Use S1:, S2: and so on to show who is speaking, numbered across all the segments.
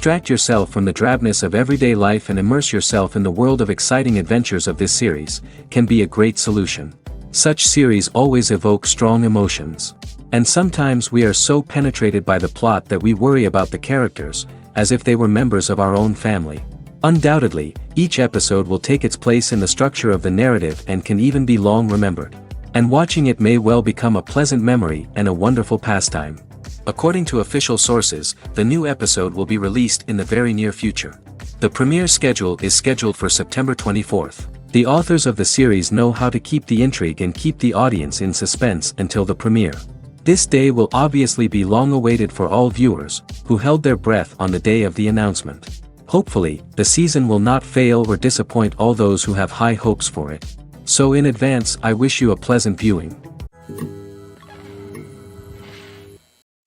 S1: Distract yourself from the drabness of everyday life and immerse yourself in the world of exciting adventures of this series, can be a great solution. Such series always evoke strong emotions. And sometimes we are so penetrated by the plot that we worry about the characters, as if they were members of our own family. Undoubtedly, each episode will take its place in the structure of the narrative and can even be long remembered. And watching it may well become a pleasant memory and a wonderful pastime. According to official sources, the new episode will be released in the very near future. The premiere schedule is scheduled for September 24th. The authors of the series know how to keep the intrigue and keep the audience in suspense until the premiere. This day will obviously be long awaited for all viewers, who held their breath on the day of the announcement. Hopefully, the season will not fail or disappoint all those who have high hopes for it. So in advance, I wish you a pleasant viewing.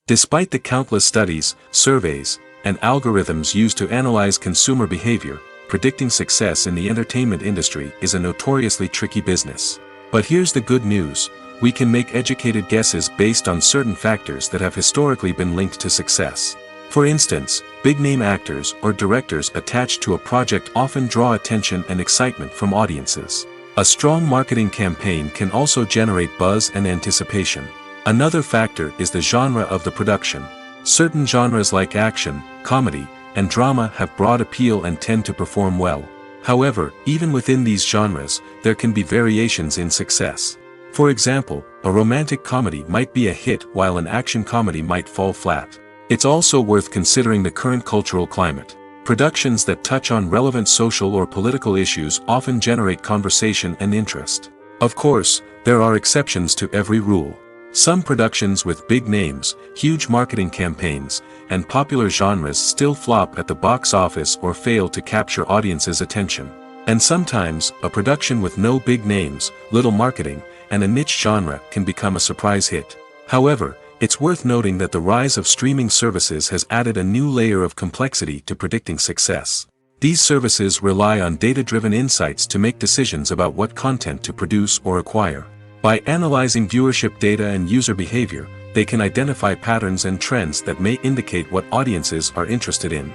S1: Despite the countless studies, surveys, and algorithms used to analyze consumer behavior, predicting success in the entertainment industry is a notoriously tricky business. But here's the good news: we can make educated guesses based on certain factors that have historically been linked to success. For instance, big-name actors or directors attached to a project often draw attention and excitement from audiences. A strong marketing campaign can also generate buzz and anticipation. Another factor is the genre of the production. Certain genres like action, comedy, and drama have broad appeal and tend to perform well. However, even within these genres, there can be variations in success. For example, a romantic comedy might be a hit while an action comedy might fall flat. It's also worth considering the current cultural climate. Productions that touch on relevant social or political issues often generate conversation and interest. Of course, there are exceptions to every rule. Some productions with big names, huge marketing campaigns, and popular genres still flop at the box office or fail to capture audiences' attention. And sometimes, a production with no big names, little marketing, and a niche genre can become a surprise hit. However, it's worth noting that the rise of streaming services has added a new layer of complexity to predicting success. These services rely on data-driven insights to make decisions about what content to produce or acquire. By analyzing viewership data and user behavior, they can identify patterns and trends that may indicate what audiences are interested in.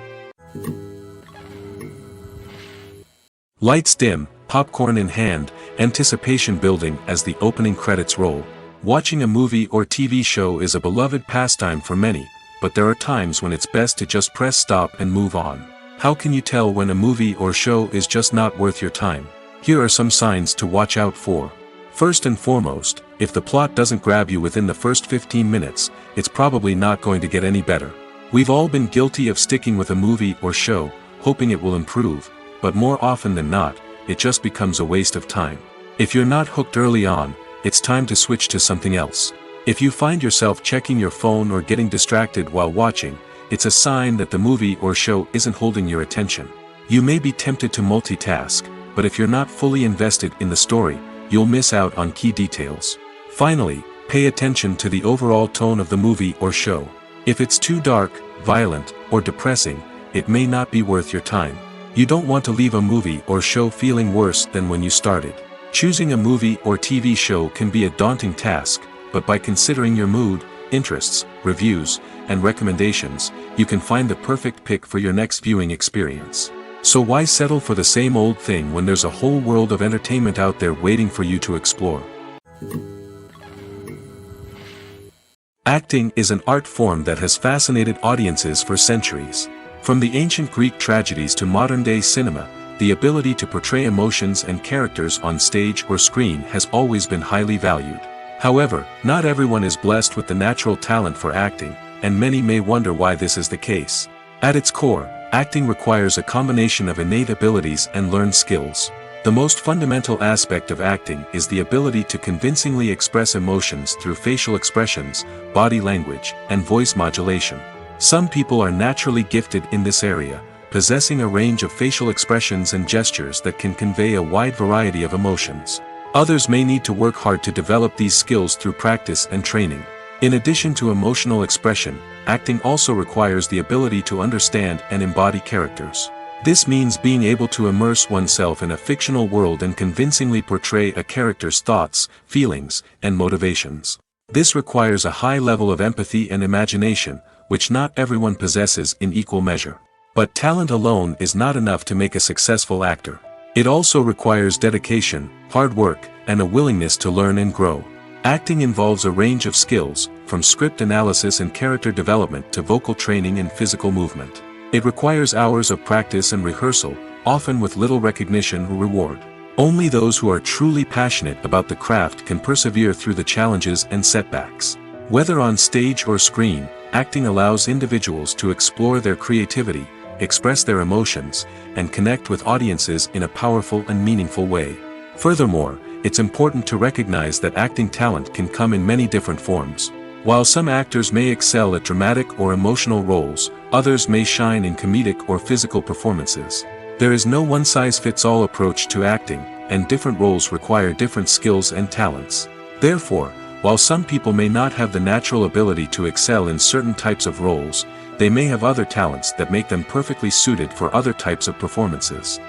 S1: Lights dim, popcorn in hand, anticipation building as the opening credits roll. Watching a movie or TV show is a beloved pastime for many, but there are times when it's best to just press stop and move on. How can you tell when a movie or show is just not worth your time? Here are some signs to watch out for. First and foremost, if the plot doesn't grab you within the first 15 minutes, it's probably not going to get any better. We've all been guilty of sticking with a movie or show, hoping it will improve, but more often than not, it just becomes a waste of time. If you're not hooked early on, it's time to switch to something else. If you find yourself checking your phone or getting distracted while watching, it's a sign that the movie or show isn't holding your attention. You may be tempted to multitask, but if you're not fully invested in the story, you'll miss out on key details. Finally, pay attention to the overall tone of the movie or show. If it's too dark, violent, or depressing, it may not be worth your time. You don't want to leave a movie or show feeling worse than when you started. Choosing a movie or TV show can be a daunting task, but by considering your mood, interests, reviews, and recommendations, you can find the perfect pick for your next viewing experience. So why settle for the same old thing when there's a whole world of entertainment out there waiting for you to explore? Acting is an art form that has fascinated audiences for centuries. From the ancient Greek tragedies to modern-day cinema, the ability to portray emotions and characters on stage or screen has always been highly valued. However, not everyone is blessed with the natural talent for acting, and many may wonder why this is the case. At its core, acting requires a combination of innate abilities and learned skills. The most fundamental aspect of acting is the ability to convincingly express emotions through facial expressions, body language, and voice modulation. Some people are naturally gifted in this area, possessing a range of facial expressions and gestures that can convey a wide variety of emotions. Others may need to work hard to develop these skills through practice and training. In addition to emotional expression, acting also requires the ability to understand and embody characters. This means being able to immerse oneself in a fictional world and convincingly portray a character's thoughts, feelings, and motivations. This requires a high level of empathy and imagination, which not everyone possesses in equal measure. But talent alone is not enough to make a successful actor. It also requires dedication, hard work, and a willingness to learn and grow. Acting involves a range of skills, from script analysis and character development to vocal training and physical movement. It requires hours of practice and rehearsal, often with little recognition or reward. Only those who are truly passionate about the craft can persevere through the challenges and setbacks. Whether on stage or screen, acting allows individuals to explore their creativity, express their emotions, and connect with audiences in a powerful and meaningful way. Furthermore, it's important to recognize that acting talent can come in many different forms. While some actors may excel at dramatic or emotional roles, others may shine in comedic or physical performances. There is no one-size-fits-all approach to acting, and different roles require different skills and talents. Therefore, while some people may not have the natural ability to excel in certain types of roles, they may have other talents that make them perfectly suited for other types of performances.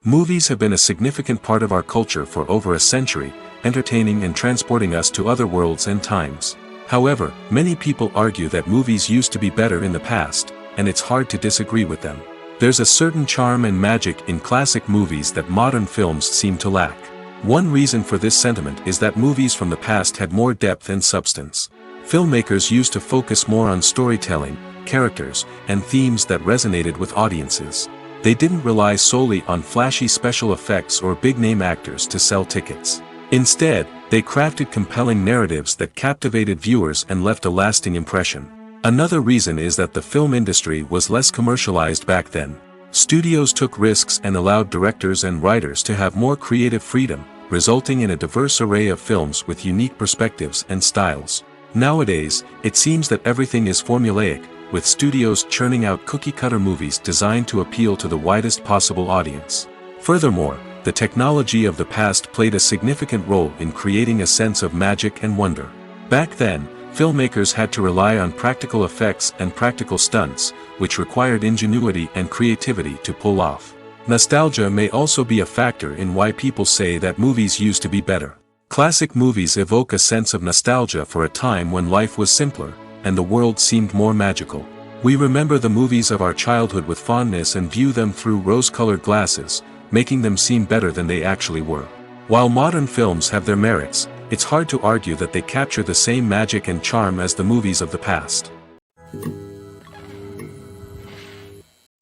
S1: Movies have been a significant part of our culture for over a century, entertaining and transporting us to other worlds and times. However, many people argue that movies used to be better in the past, and it's hard to disagree with them. There's a certain charm and magic in classic movies that modern films seem to lack. One reason for this sentiment is that movies from the past had more depth and substance. Filmmakers used to focus more on storytelling, characters, and themes that resonated with audiences. They didn't rely solely on flashy special effects or big-name actors to sell tickets. Instead, they crafted compelling narratives that captivated viewers and left a lasting impression. Another reason is that the film industry was less commercialized back then. Studios took risks and allowed directors and writers to have more creative freedom, resulting in a diverse array of films with unique perspectives and styles. Nowadays, it seems that everything is formulaic, with studios churning out cookie-cutter movies designed to appeal to the widest possible audience. Furthermore, the technology of the past played a significant role in creating a sense of magic and wonder. Back then, filmmakers had to rely on practical effects and practical stunts, which required ingenuity and creativity to pull off. Nostalgia may also be a factor in why people say that movies used to be better. Classic movies evoke a sense of nostalgia for a time when life was simpler, and the world seemed more magical. We remember the movies of our childhood with fondness and view them through rose-colored glasses, making them seem better than they actually were. While modern films have their merits, it's hard to argue that they capture the same magic and charm as the movies of the past.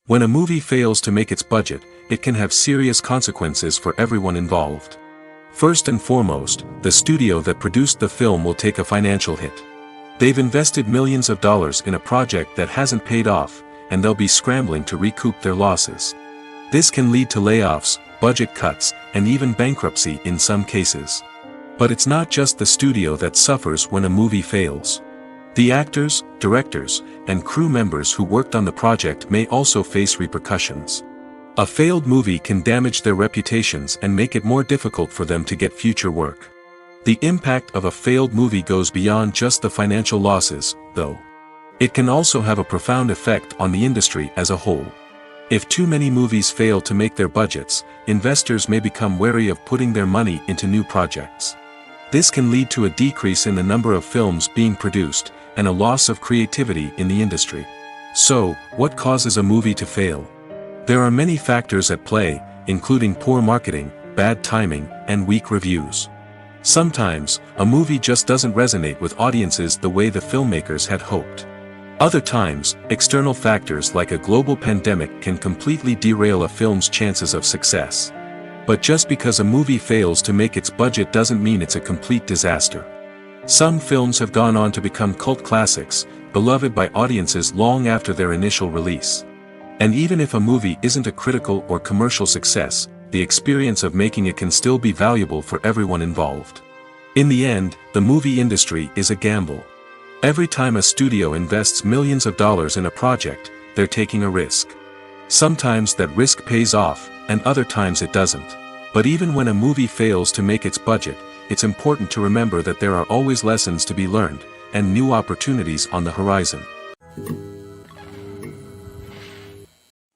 S1: When a movie fails to make its budget, it can have serious consequences for everyone involved. First and foremost, the studio that produced the film will take a financial hit. They've invested millions of dollars in a project that hasn't paid off, and they'll be scrambling to recoup their losses. This can lead to layoffs, budget cuts, and even bankruptcy in some cases. But it's not just the studio that suffers when a movie fails. The actors, directors, and crew members who worked on the project may also face repercussions. A failed movie can damage their reputations and make it more difficult for them to get future work. The impact of a failed movie goes beyond just the financial losses, though. It can also have a profound effect on the industry as a whole. If too many movies fail to make their budgets, investors may become wary of putting their money into new projects. This can lead to a decrease in the number of films being produced, and a loss of creativity in the industry. So, what causes a movie to fail? There are many factors at play, including poor marketing, bad timing, and weak reviews. Sometimes, a movie just doesn't resonate with audiences the way the filmmakers had hoped. Other times, external factors like a global pandemic can completely derail a film's chances of success. But just because a movie fails to make its budget doesn't mean it's a complete disaster. Some films have gone on to become cult classics, beloved by audiences long after their initial release. And even if a movie isn't a critical or commercial success, the experience of making it can still be valuable for everyone involved. In the end, the movie industry is a gamble. Every time a studio invests millions of dollars in a project, they're taking a risk. Sometimes that risk pays off, and other times it doesn't. But even when a movie fails to make its budget, it's important to remember that there are always lessons to be learned, and new opportunities on the horizon.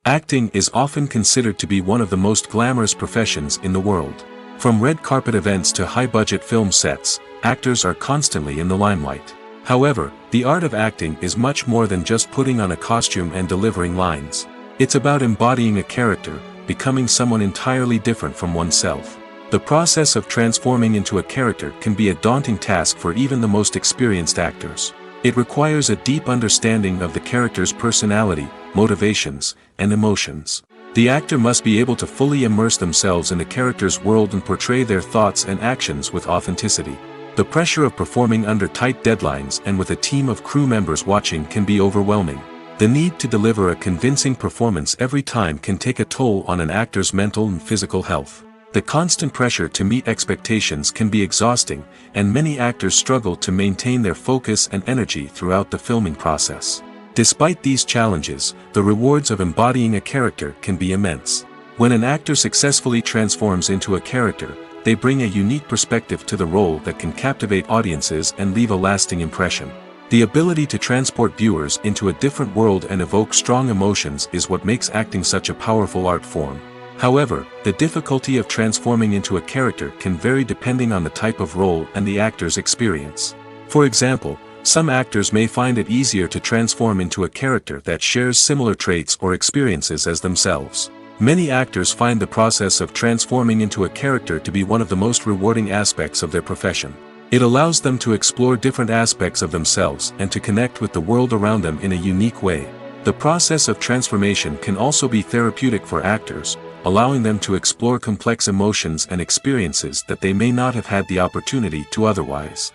S1: Acting is often considered to be one of the most glamorous professions in the world. From red carpet events to high-budget film sets, actors are constantly in the limelight. However, the art of acting is much more than just putting on a costume and delivering lines. It's about embodying a character, becoming someone entirely different from oneself. The process of transforming into a character can be a daunting task for even the most experienced actors. It requires a deep understanding of the character's personality, motivations, and emotions. The actor must be able to fully immerse themselves in the character's world and portray their thoughts and actions with authenticity. The pressure of performing under tight deadlines and with a team of crew members watching can be overwhelming. The need to deliver a convincing performance every time can take a toll on an actor's mental and physical health. The constant pressure to meet expectations can be exhausting, and many actors struggle to maintain their focus and energy throughout the filming process. Despite these challenges, the rewards of embodying a character can be immense. When an actor successfully transforms into a character, they bring a unique perspective to the role that can captivate audiences and leave a lasting impression. The ability to transport viewers into a different world and evoke strong emotions is what makes acting such a powerful art form. However, the difficulty of transforming into a character can vary depending on the type of role and the actor's experience. For example, some actors may find it easier to transform into a character that shares similar traits or experiences as themselves. Many actors find the process of transforming into a character to be one of the most rewarding aspects of their profession. It allows them to explore different aspects of themselves and to connect with the world around them in a unique way. The process of transformation can also be therapeutic for actors, allowing them to explore complex emotions and experiences that they may not have had the opportunity to otherwise.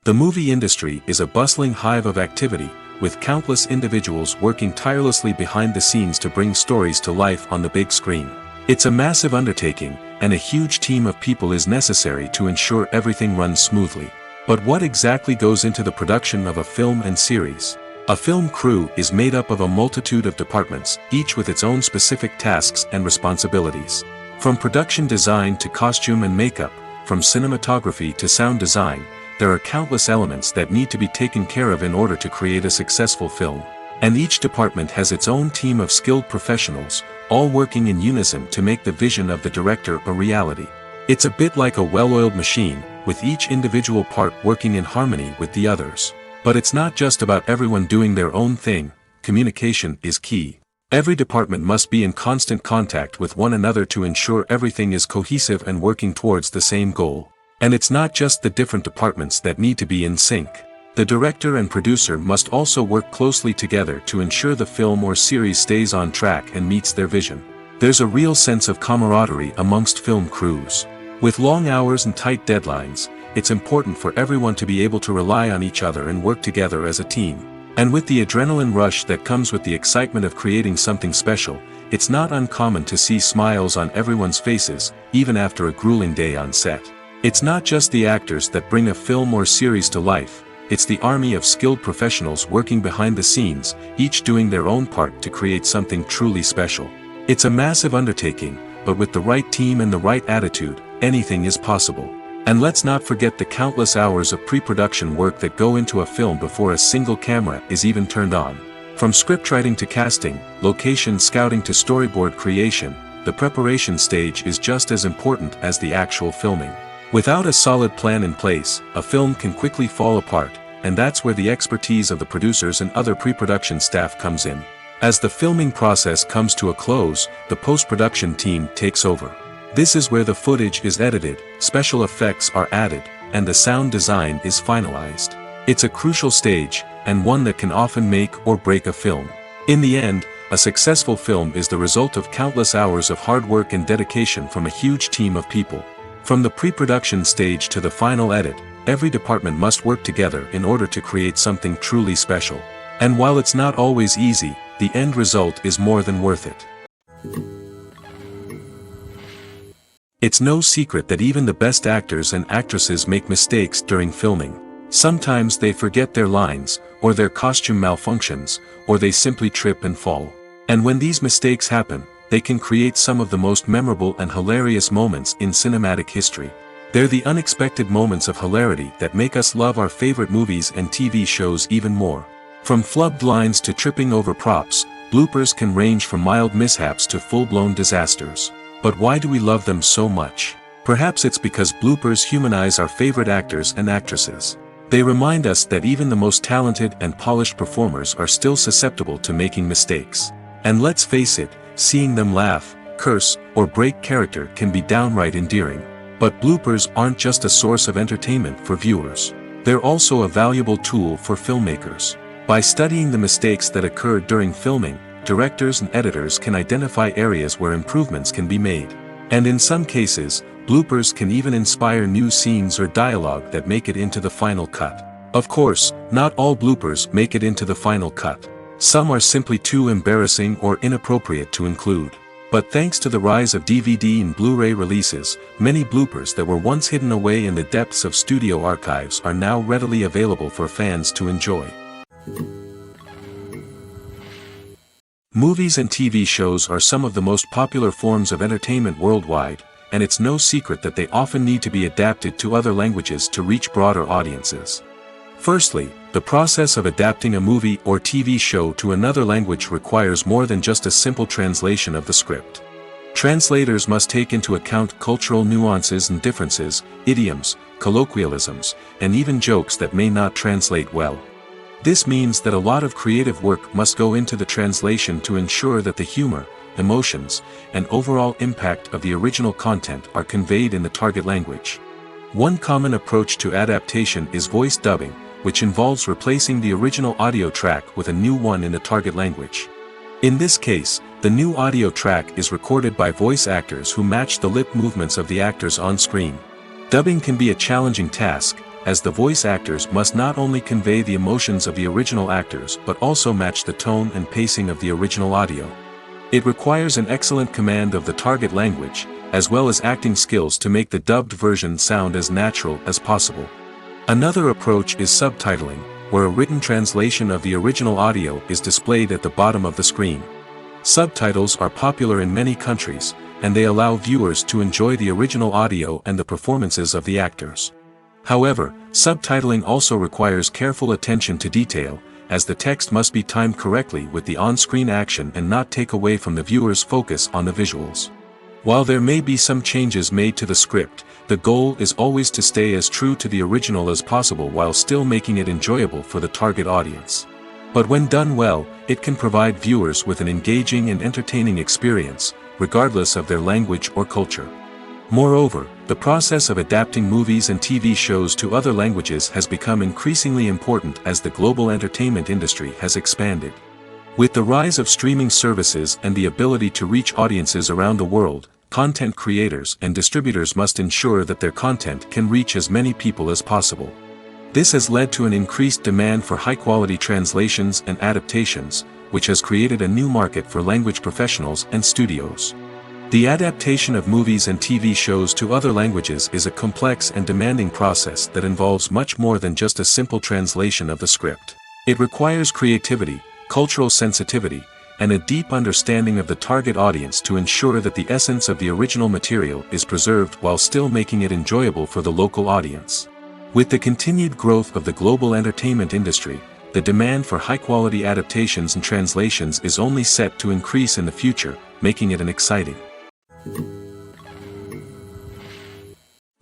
S1: The movie industry is a bustling hive of activity, with countless individuals working tirelessly behind the scenes to bring stories to life on the big screen. It's a massive undertaking, and a huge team of people is necessary to ensure everything runs smoothly. But what exactly goes into the production of a film and series? A film crew is made up of a multitude of departments, each with its own specific tasks and responsibilities. From production design to costume and makeup, from cinematography to sound design, there are countless elements that need to be taken care of in order to create a successful film. And each department has its own team of skilled professionals, all working in unison to make the vision of the director a reality. It's a bit like a well-oiled machine, with each individual part working in harmony with the others. But it's not just about everyone doing their own thing. Communication is key. Every department must be in constant contact with one another to ensure everything is cohesive and working towards the same goal. And it's not just the different departments that need to be in sync. The director and producer must also work closely together to ensure the film or series stays on track and meets their vision. There's a real sense of camaraderie amongst film crews. With long hours and tight deadlines, it's important for everyone to be able to rely on each other and work together as a team. And with the adrenaline rush that comes with the excitement of creating something special, it's not uncommon to see smiles on everyone's faces, even after a grueling day on set. It's not just the actors that bring a film or series to life, it's the army of skilled professionals working behind the scenes, each doing their own part to create something truly special. It's a massive undertaking, but with the right team and the right attitude, anything is possible. And let's not forget the countless hours of pre-production work that go into a film before a single camera is even turned on. From scriptwriting to casting, location scouting to storyboard creation, the preparation stage is just as important as the actual filming. Without a solid plan in place, a film can quickly fall apart, and that's where the expertise of the producers and other pre-production staff comes in. As the filming process comes to a close, the post-production team takes over. This is where the footage is edited, special effects are added, and the sound design is finalized. It's a crucial stage, and one that can often make or break a film. In the end, a successful film is the result of countless hours of hard work and dedication from a huge team of people. From the pre-production stage to the final edit, every department must work together in order to create something truly special. And while it's not always easy, the end result is more than worth it. It's no secret that even the best actors and actresses make mistakes during filming. Sometimes they forget their lines, or their costume malfunctions, or they simply trip and fall. And when these mistakes happen, they can create some of the most memorable and hilarious moments in cinematic history. They're the unexpected moments of hilarity that make us love our favorite movies and TV shows even more. From flubbed lines to tripping over props, bloopers can range from mild mishaps to full-blown disasters. But why do we love them so much? Perhaps it's because bloopers humanize our favorite actors and actresses. They remind us that even the most talented and polished performers are still susceptible to making mistakes. And let's face it, seeing them laugh, curse, or break character can be downright endearing. But bloopers aren't just a source of entertainment for viewers. They're also a valuable tool for filmmakers. By studying the mistakes that occurred during filming, directors and editors can identify areas where improvements can be made. And in some cases, bloopers can even inspire new scenes or dialogue that make it into the final cut. Of course, not all bloopers make it into the final cut. Some are simply too embarrassing or inappropriate to include. But thanks to the rise of DVD and Blu-ray releases, many bloopers that were once hidden away in the depths of studio archives are now readily available for fans to enjoy. Movies and TV shows are some of the most popular forms of entertainment worldwide, and it's no secret that they often need to be adapted to other languages to reach broader audiences. Firstly, the process of adapting a movie or TV show to another language requires more than just a simple translation of the script. Translators must take into account cultural nuances and differences, idioms, colloquialisms, and even jokes that may not translate well. This means that a lot of creative work must go into the translation to ensure that the humor, emotions, and overall impact of the original content are conveyed in the target language. One common approach to adaptation is voice dubbing, which involves replacing the original audio track with a new one in the target language. In this case, the new audio track is recorded by voice actors who match the lip movements of the actors on screen. Dubbing can be a challenging task, as the voice actors must not only convey the emotions of the original actors but also match the tone and pacing of the original audio. It requires an excellent command of the target language, as well as acting skills to make the dubbed version sound as natural as possible. Another approach is subtitling, where a written translation of the original audio is displayed at the bottom of the screen. Subtitles are popular in many countries, and they allow viewers to enjoy the original audio and the performances of the actors. However, subtitling also requires careful attention to detail, as the text must be timed correctly with the on-screen action and not take away from the viewer's focus on the visuals. While there may be some changes made to the script, the goal is always to stay as true to the original as possible while still making it enjoyable for the target audience. But when done well, it can provide viewers with an engaging and entertaining experience, regardless of their language or culture. Moreover, the process of adapting movies and TV shows to other languages has become increasingly important as the global entertainment industry has expanded. With the rise of streaming services and the ability to reach audiences around the world, content creators and distributors must ensure that their content can reach as many people as possible. This has led to an increased demand for high-quality translations and adaptations, which has created a new market for language professionals and studios. The adaptation of movies and TV shows to other languages is a complex and demanding process that involves much more than just a simple translation of the script. It requires creativity, cultural sensitivity, and a deep understanding of the target audience to ensure that the essence of the original material is preserved while still making it enjoyable for the local audience. With the continued growth of the global entertainment industry, the demand for high-quality adaptations and translations is only set to increase in the future, making it an exciting.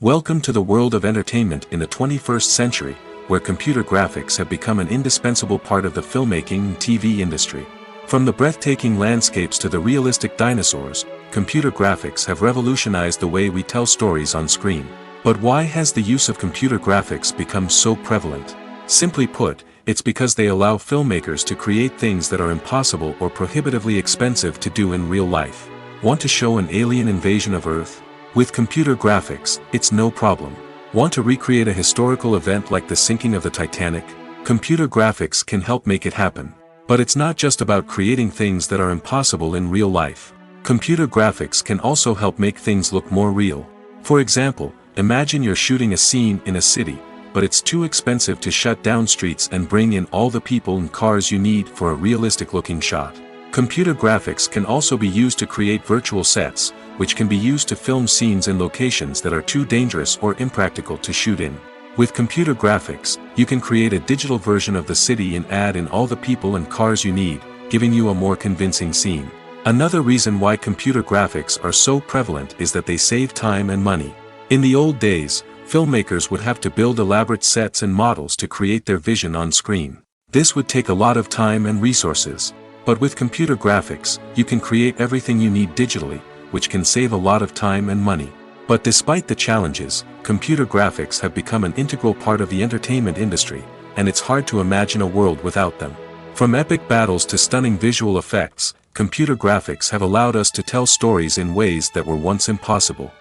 S1: Welcome to the world of entertainment in the 21st century, where computer graphics have become an indispensable part of the filmmaking and TV industry. From the breathtaking landscapes to the realistic dinosaurs, computer graphics have revolutionized the way we tell stories on screen. But why has the use of computer graphics become so prevalent? Simply put, it's because they allow filmmakers to create things that are impossible or prohibitively expensive to do in real life. Want to show an alien invasion of Earth? With computer graphics, it's no problem. Want to recreate a historical event like the sinking of the Titanic? Computer graphics can help make it happen. But it's not just about creating things that are impossible in real life. Computer graphics can also help make things look more real. For example, imagine you're shooting a scene in a city, but it's too expensive to shut down streets and bring in all the people and cars you need for a realistic-looking shot. Computer graphics can also be used to create virtual sets, which can be used to film scenes in locations that are too dangerous or impractical to shoot in. With computer graphics, you can create a digital version of the city and add in all the people and cars you need, giving you a more convincing scene. Another reason why computer graphics are so prevalent is that they save time and money. In the old days, filmmakers would have to build elaborate sets and models to create their vision on screen. This would take a lot of time and resources. But with computer graphics, you can create everything you need digitally, which can save a lot of time and money. But despite the challenges, computer graphics have become an integral part of the entertainment industry, and it's hard to imagine a world without them. From epic battles to stunning visual effects, computer graphics have allowed us to tell stories in ways that were once impossible.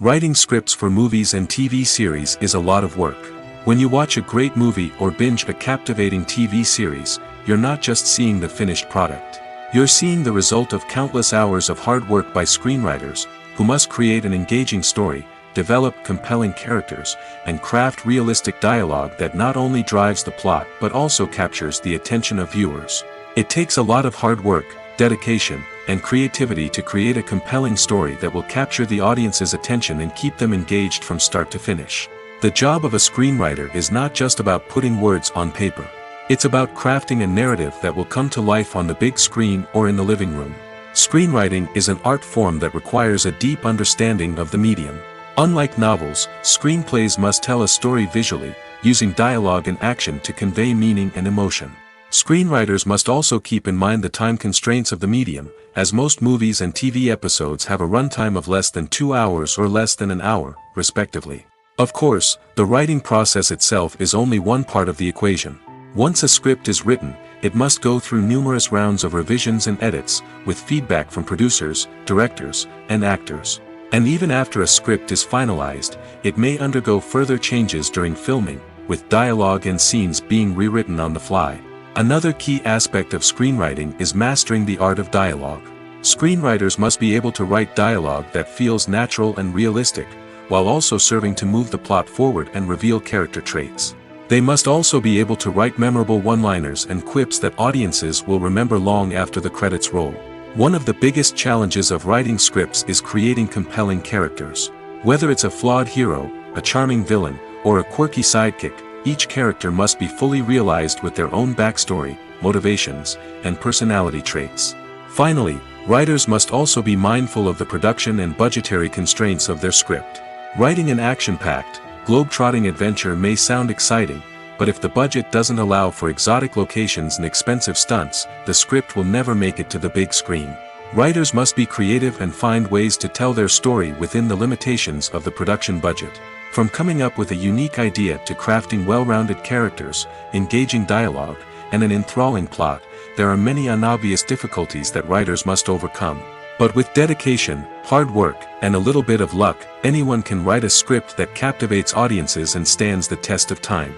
S1: Writing scripts for movies and TV series is a lot of work. When you watch a great movie or binge a captivating TV series, you're not just seeing the finished product. You're seeing the result of countless hours of hard work by screenwriters, who must create an engaging story, develop compelling characters, and craft realistic dialogue that not only drives the plot but also captures the attention of viewers. It takes a lot of hard work, dedication, and creativity to create a compelling story that will capture the audience's attention and keep them engaged from start to finish. The job of a screenwriter is not just about putting words on paper. It's about crafting a narrative that will come to life on the big screen or in the living room. Screenwriting is an art form that requires a deep understanding of the medium. Unlike novels, screenplays must tell a story visually, using dialogue and action to convey meaning and emotion. Screenwriters must also keep in mind the time constraints of the medium, as most movies and TV episodes have a runtime of less than 2 hours or less than an hour, respectively. Of course, the writing process itself is only one part of the equation. Once a script is written, it must go through numerous rounds of revisions and edits, with feedback from producers, directors, and actors. And even after a script is finalized, it may undergo further changes during filming, with dialogue and scenes being rewritten on the fly. Another key aspect of screenwriting is mastering the art of dialogue. Screenwriters must be able to write dialogue that feels natural and realistic, while also serving to move the plot forward and reveal character traits. They must also be able to write memorable one-liners and quips that audiences will remember long after the credits roll. One of the biggest challenges of writing scripts is creating compelling characters. Whether it's a flawed hero, a charming villain, or a quirky sidekick, each character must be fully realized with their own backstory, motivations, and personality traits. Finally, writers must also be mindful of the production and budgetary constraints of their script. Writing an action-packed, globe-trotting adventure may sound exciting, but if the budget doesn't allow for exotic locations and expensive stunts, the script will never make it to the big screen. Writers must be creative and find ways to tell their story within the limitations of the production budget. From coming up with a unique idea to crafting well-rounded characters, engaging dialogue, and an enthralling plot, there are many unobvious difficulties that writers must overcome. But with dedication, hard work, and a little bit of luck, anyone can write a script that captivates audiences and stands the test of time.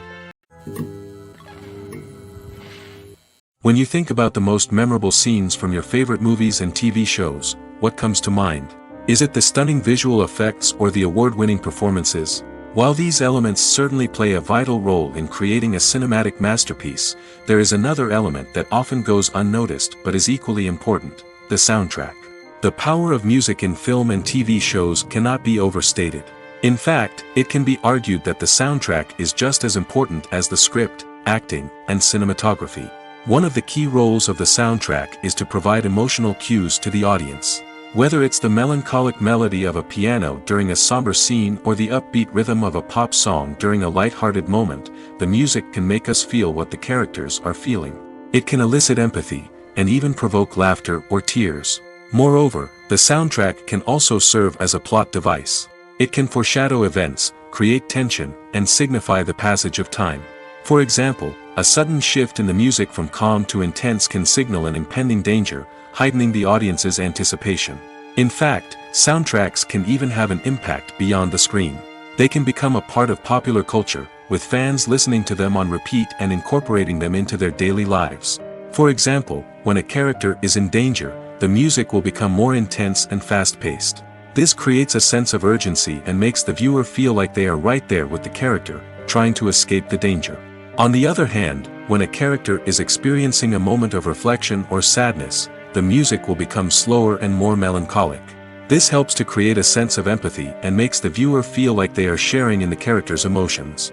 S1: When you think about the most memorable scenes from your favorite movies and TV shows, what comes to mind? Is it the stunning visual effects or the award-winning performances? While these elements certainly play a vital role in creating a cinematic masterpiece, there is another element that often goes unnoticed but is equally important: the soundtrack. The power of music in film and TV shows cannot be overstated. In fact, it can be argued that the soundtrack is just as important as the script, acting, and cinematography. One of the key roles of the soundtrack is to provide emotional cues to the audience. Whether it's the melancholic melody of a piano during a somber scene or the upbeat rhythm of a pop song during a light-hearted moment, the music can make us feel what the characters are feeling. It can elicit empathy, and even provoke laughter or tears. Moreover, the soundtrack can also serve as a plot device. It can foreshadow events, create tension, and signify the passage of time. For example, a sudden shift in the music from calm to intense can signal an impending danger, heightening the audience's anticipation. In fact, soundtracks can even have an impact beyond the screen. They can become a part of popular culture, with fans listening to them on repeat and incorporating them into their daily lives. For example, when a character is in danger, the music will become more intense and fast-paced. This creates a sense of urgency and makes the viewer feel like they are right there with the character, trying to escape the danger. On the other hand, when a character is experiencing a moment of reflection or sadness, the music will become slower and more melancholic. This helps to create a sense of empathy and makes the viewer feel like they are sharing in the character's emotions.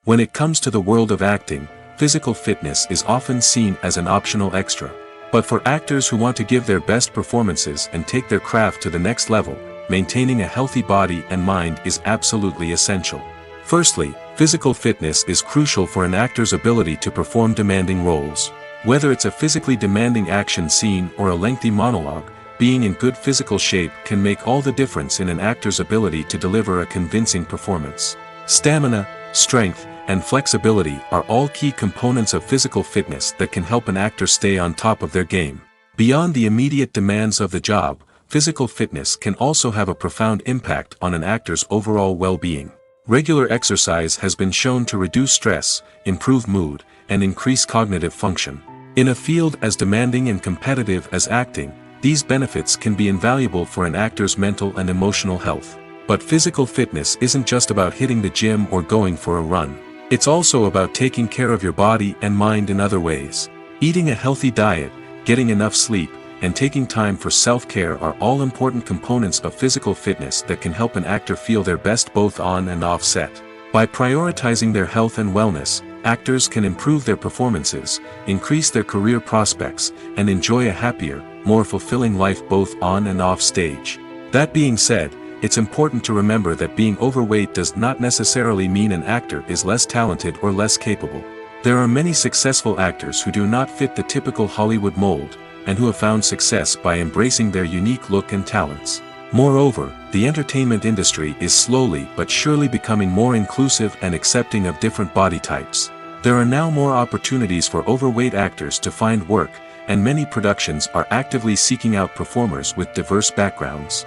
S1: When it comes to the world of acting, physical fitness is often seen as an optional extra. But for actors who want to give their best performances and take their craft to the next level, maintaining a healthy body and mind is absolutely essential. Firstly, physical fitness is crucial for an actor's ability to perform demanding roles. Whether it's a physically demanding action scene or a lengthy monologue, being in good physical shape can make all the difference in an actor's ability to deliver a convincing performance. Stamina, strength, and flexibility are all key components of physical fitness that can help an actor stay on top of their game. Beyond the immediate demands of the job, physical fitness can also have a profound impact on an actor's overall well-being. Regular exercise has been shown to reduce stress, improve mood, and increase cognitive function. In a field as demanding and competitive as acting, these benefits can be invaluable for an actor's mental and emotional health. But physical fitness isn't just about hitting the gym or going for a run. It's also about taking care of your body and mind in other ways. Eating a healthy diet, getting enough sleep, and taking time for self-care are all important components of physical fitness that can help an actor feel their best both on and off set. By prioritizing their health and wellness, actors can improve their performances, increase their career prospects, and enjoy a happier, more fulfilling life both on and off stage. That being said, it's important to remember that being overweight does not necessarily mean an actor is less talented or less capable. There are many successful actors who do not fit the typical Hollywood mold, and who have found success by embracing their unique look and talents. Moreover, the entertainment industry is slowly but surely becoming more inclusive and accepting of different body types. There are now more opportunities for overweight actors to find work, and many productions are actively seeking out performers with diverse backgrounds.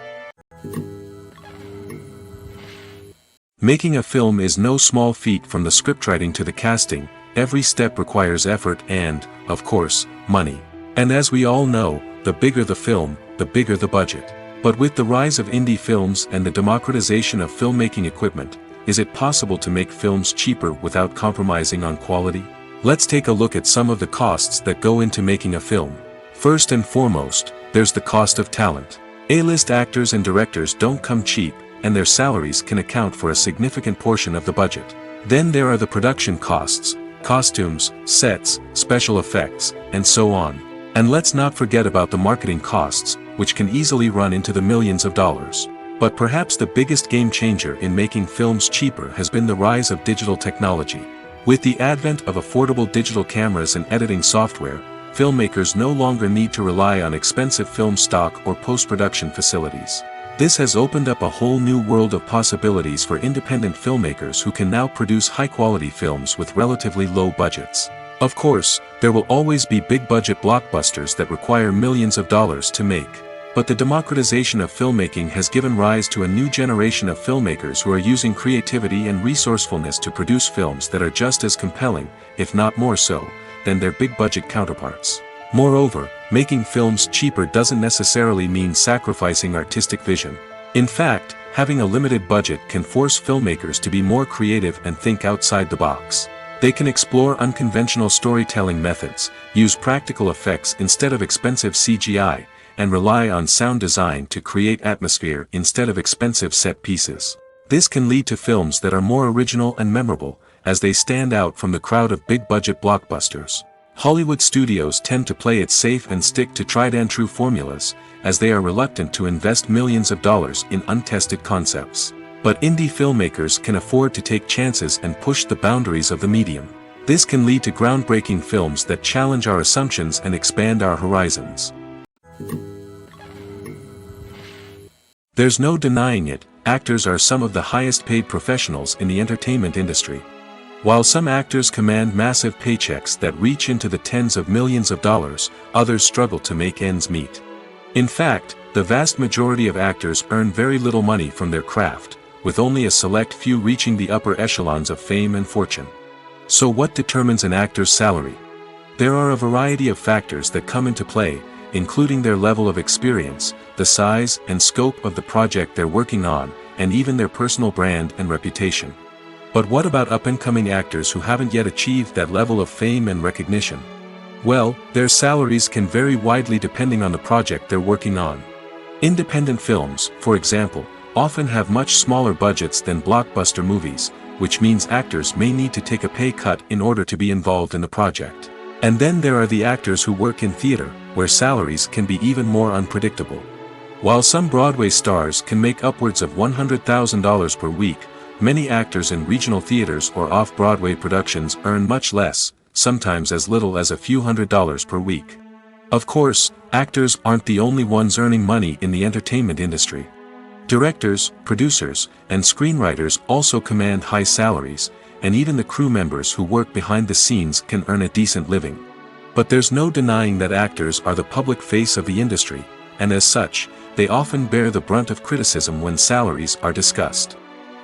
S1: Making a film is no small feat. From the scriptwriting to the casting, every step requires effort and, of course, money. And as we all know, the bigger the film, the bigger the budget. But with the rise of indie films and the democratization of filmmaking equipment, is it possible to make films cheaper without compromising on quality? Let's take a look at some of the costs that go into making a film. First and foremost, there's the cost of talent. A-list actors and directors don't come cheap, and their salaries can account for a significant portion of the budget. Then there are the production costs, costumes, sets, special effects, and so on. And let's not forget about the marketing costs, which can easily run into the millions of dollars. But perhaps the biggest game changer in making films cheaper has been the rise of digital technology. With the advent of affordable digital cameras and editing software, filmmakers no longer need to rely on expensive film stock or post-production facilities. This has opened up a whole new world of possibilities for independent filmmakers who can now produce high-quality films with relatively low budgets. Of course, there will always be big-budget blockbusters that require millions of dollars to make. But the democratization of filmmaking has given rise to a new generation of filmmakers who are using creativity and resourcefulness to produce films that are just as compelling, if not more so, than their big-budget counterparts. Moreover, making films cheaper doesn't necessarily mean sacrificing artistic vision. In fact, having a limited budget can force filmmakers to be more creative and think outside the box. They can explore unconventional storytelling methods, use practical effects instead of expensive CGI, and rely on sound design to create atmosphere instead of expensive set pieces. This can lead to films that are more original and memorable, as they stand out from the crowd of big-budget blockbusters. Hollywood studios tend to play it safe and stick to tried-and-true formulas, as they are reluctant to invest millions of dollars in untested concepts. But indie filmmakers can afford to take chances and push the boundaries of the medium. This can lead to groundbreaking films that challenge our assumptions and expand our horizons. There's no denying it, actors are some of the highest-paid professionals in the entertainment industry. While some actors command massive paychecks that reach into the tens of millions of dollars, others struggle to make ends meet. In fact, the vast majority of actors earn very little money from their craft, with only a select few reaching the upper echelons of fame and fortune. So what determines an actor's salary? There are a variety of factors that come into play, including their level of experience, the size and scope of the project they're working on, and even their personal brand and reputation. But what about up-and-coming actors who haven't yet achieved that level of fame and recognition? Well, their salaries can vary widely depending on the project they're working on. Independent films, for example, often have much smaller budgets than blockbuster movies, which means actors may need to take a pay cut in order to be involved in the project. And then there are the actors who work in theater, where salaries can be even more unpredictable. While some Broadway stars can make upwards of $100,000 per week, many actors in regional theaters or off-Broadway productions earn much less, sometimes as little as a few $100s per week. Of course, actors aren't the only ones earning money in the entertainment industry. Directors, producers, and screenwriters also command high salaries, and even the crew members who work behind the scenes can earn a decent living. But there's no denying that actors are the public face of the industry, and as such, they often bear the brunt of criticism when salaries are discussed.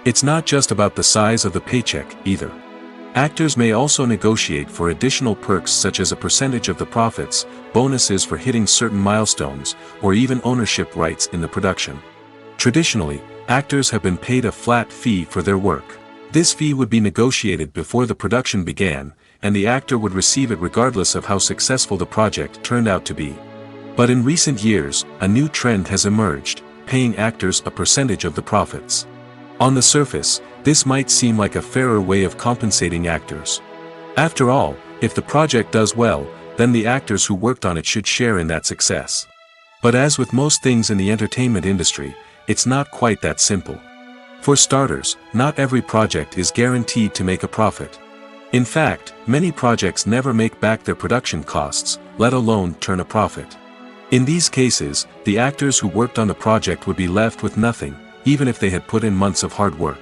S1: It's not just about the size of the paycheck, either. Actors may also negotiate for additional perks such as a percentage of the profits, bonuses for hitting certain milestones, or even ownership rights in the production. Traditionally, actors have been paid a flat fee for their work. This fee would be negotiated before the production began, and the actor would receive it regardless of how successful the project turned out to be. But in recent years, a new trend has emerged, paying actors a percentage of the profits. On the surface, this might seem like a fairer way of compensating actors. After all, if the project does well, then the actors who worked on it should share in that success. But as with most things in the entertainment industry, it's not quite that simple. For starters, not every project is guaranteed to make a profit. In fact, many projects never make back their production costs, let alone turn a profit. In these cases, the actors who worked on the project would be left with nothing, even if they had put in months of hard work.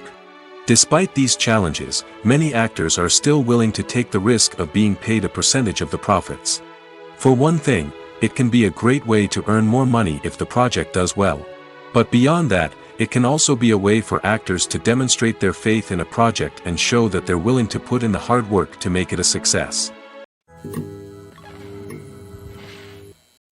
S1: Despite these challenges, many actors are still willing to take the risk of being paid a percentage of the profits. For one thing, it can be a great way to earn more money if the project does well. But beyond that, it can also be a way for actors to demonstrate their faith in a project and show that they're willing to put in the hard work to make it a success.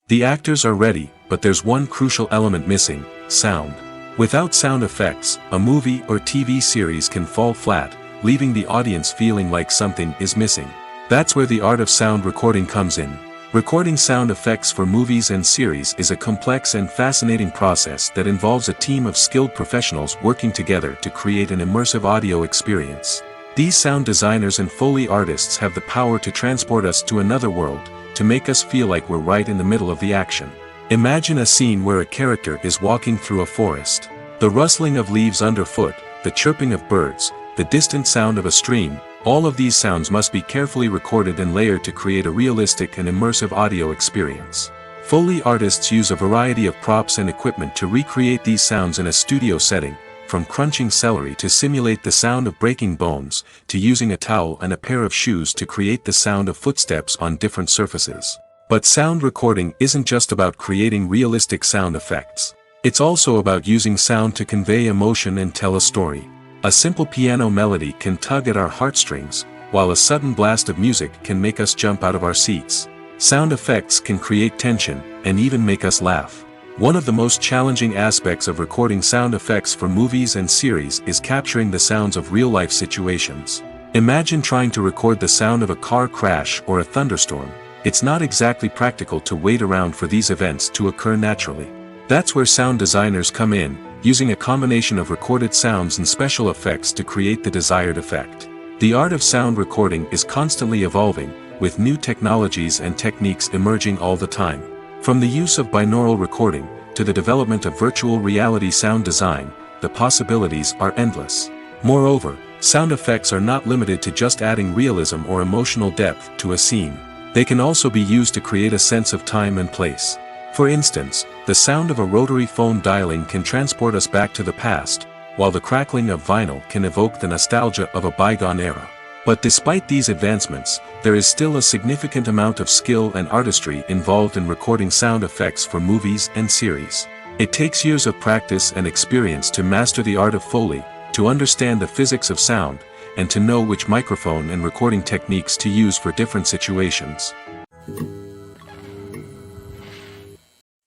S1: The actors are ready, but there's one crucial element missing: sound. Without sound effects, a movie or TV series can fall flat, leaving the audience feeling like something is missing. That's where the art of sound recording comes in. Recording sound effects for movies and series is a complex and fascinating process that involves a team of skilled professionals working together to create an immersive audio experience. These sound designers and Foley artists have the power to transport us to another world, to make us feel like we're right in the middle of the action. Imagine a scene where a character is walking through a forest. The rustling of leaves underfoot, the chirping of birds, the distant sound of a stream, all of these sounds must be carefully recorded and layered to create a realistic and immersive audio experience. Foley artists use a variety of props and equipment to recreate these sounds in a studio setting, from crunching celery to simulate the sound of breaking bones, to using a towel and a pair of shoes to create the sound of footsteps on different surfaces. But sound recording isn't just about creating realistic sound effects. It's also about using sound to convey emotion and tell a story. A simple piano melody can tug at our heartstrings, while a sudden blast of music can make us jump out of our seats. Sound effects can create tension, and even make us laugh. One of the most challenging aspects of recording sound effects for movies and series is capturing the sounds of real-life situations. Imagine trying to record the sound of a car crash or a thunderstorm. It's not exactly practical to wait around for these events to occur naturally. That's where sound designers come in, using a combination of recorded sounds and special effects to create the desired effect. The art of sound recording is constantly evolving, with new technologies and techniques emerging all the time. From the use of binaural recording, to the development of virtual reality sound design, the possibilities are endless. Moreover, sound effects are not limited to just adding realism or emotional depth to a scene. They can also be used to create a sense of time and place. For instance, the sound of a rotary phone dialing can transport us back to the past, while the crackling of vinyl can evoke the nostalgia of a bygone era. But despite these advancements, there is still a significant amount of skill and artistry involved in recording sound effects for movies and series. It takes years of practice and experience to master the art of Foley, to understand the physics of sound, and to know which microphone and recording techniques to use for different situations.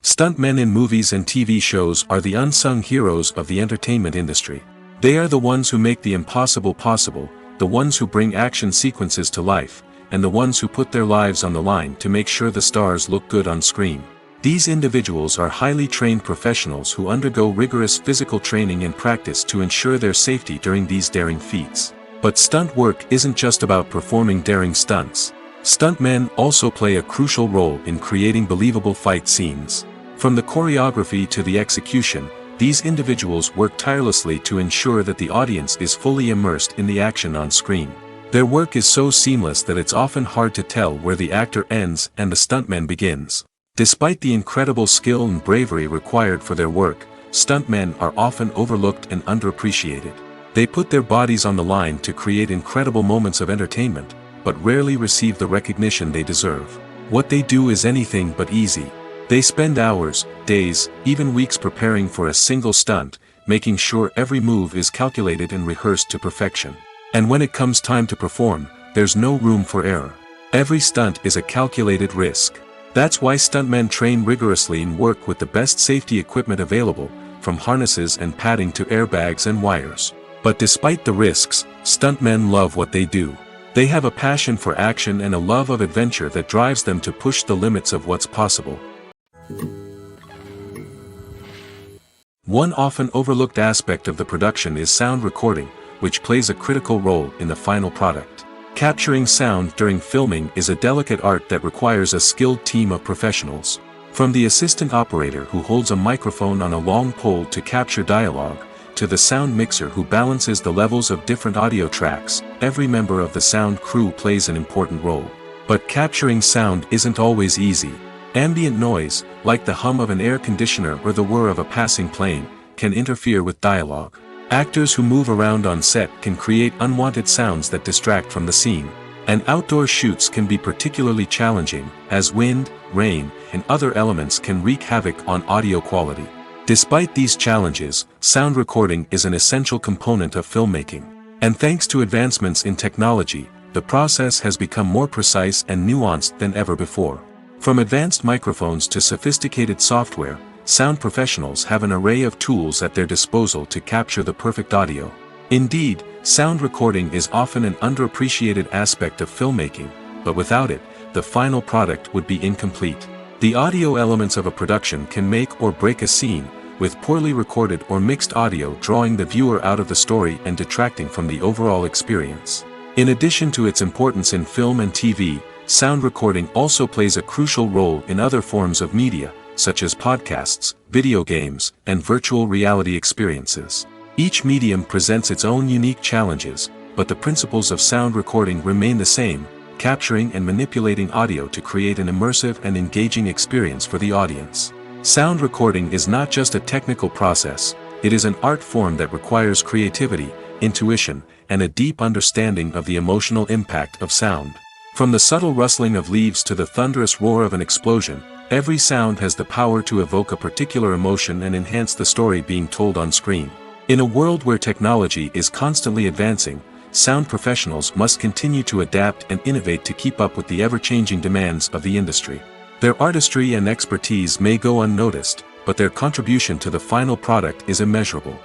S1: Stuntmen in movies and TV shows are the unsung heroes of the entertainment industry. They are the ones who make the impossible possible, the ones who bring action sequences to life, and the ones who put their lives on the line to make sure the stars look good on screen. These individuals are highly trained professionals who undergo rigorous physical training and practice to ensure their safety during these daring feats. But stunt work isn't just about performing daring stunts. Stuntmen also play a crucial role in creating believable fight scenes. From the choreography to the execution, these individuals work tirelessly to ensure that the audience is fully immersed in the action on screen. Their work is so seamless that it's often hard to tell where the actor ends and the stuntman begins. Despite the incredible skill and bravery required for their work, stuntmen are often overlooked and underappreciated. They put their bodies on the line to create incredible moments of entertainment, but rarely receive the recognition they deserve. What they do is anything but easy. They spend hours, days, even weeks preparing for a single stunt, making sure every move is calculated and rehearsed to perfection. And when it comes time to perform, there's no room for error. Every stunt is a calculated risk. That's why stuntmen train rigorously and work with the best safety equipment available, from harnesses and padding to airbags and wires. But despite the risks, stuntmen love what they do. They have a passion for action and a love of adventure that drives them to push the limits of what's possible. One often overlooked aspect of the production is sound recording, which plays a critical role in the final product. Capturing sound during filming is a delicate art that requires a skilled team of professionals. From the assistant operator who holds a microphone on a long pole to capture dialogue, to the sound mixer who balances the levels of different audio tracks, every member of the sound crew plays an important role. But capturing sound isn't always easy. Ambient noise, like the hum of an air conditioner or the whir of a passing plane, can interfere with dialogue. Actors who move around on set can create unwanted sounds that distract from the scene. And outdoor shoots can be particularly challenging, as wind, rain, and other elements can wreak havoc on audio quality. Despite these challenges, sound recording is an essential component of filmmaking. And thanks to advancements in technology, the process has become more precise and nuanced than ever before. From advanced microphones to sophisticated software, sound professionals have an array of tools at their disposal to capture the perfect audio. Indeed, sound recording is often an underappreciated aspect of filmmaking, but without it, the final product would be incomplete. The audio elements of a production can make or break a scene, with poorly recorded or mixed audio drawing the viewer out of the story and detracting from the overall experience. In addition to its importance in film and TV, sound recording also plays a crucial role in other forms of media, such as podcasts, video games, and virtual reality experiences. Each medium presents its own unique challenges, but the principles of sound recording remain the same, capturing and manipulating audio to create an immersive and engaging experience for the audience. Sound recording is not just a technical process, it is an art form that requires creativity, intuition, and a deep understanding of the emotional impact of sound. From the subtle rustling of leaves to the thunderous roar of an explosion, every sound has the power to evoke a particular emotion and enhance the story being told on screen. In a world where technology is constantly advancing, sound professionals must continue to adapt and innovate to keep up with the ever-changing demands of the industry. Their artistry and expertise may go unnoticed, but their contribution to the final product is immeasurable.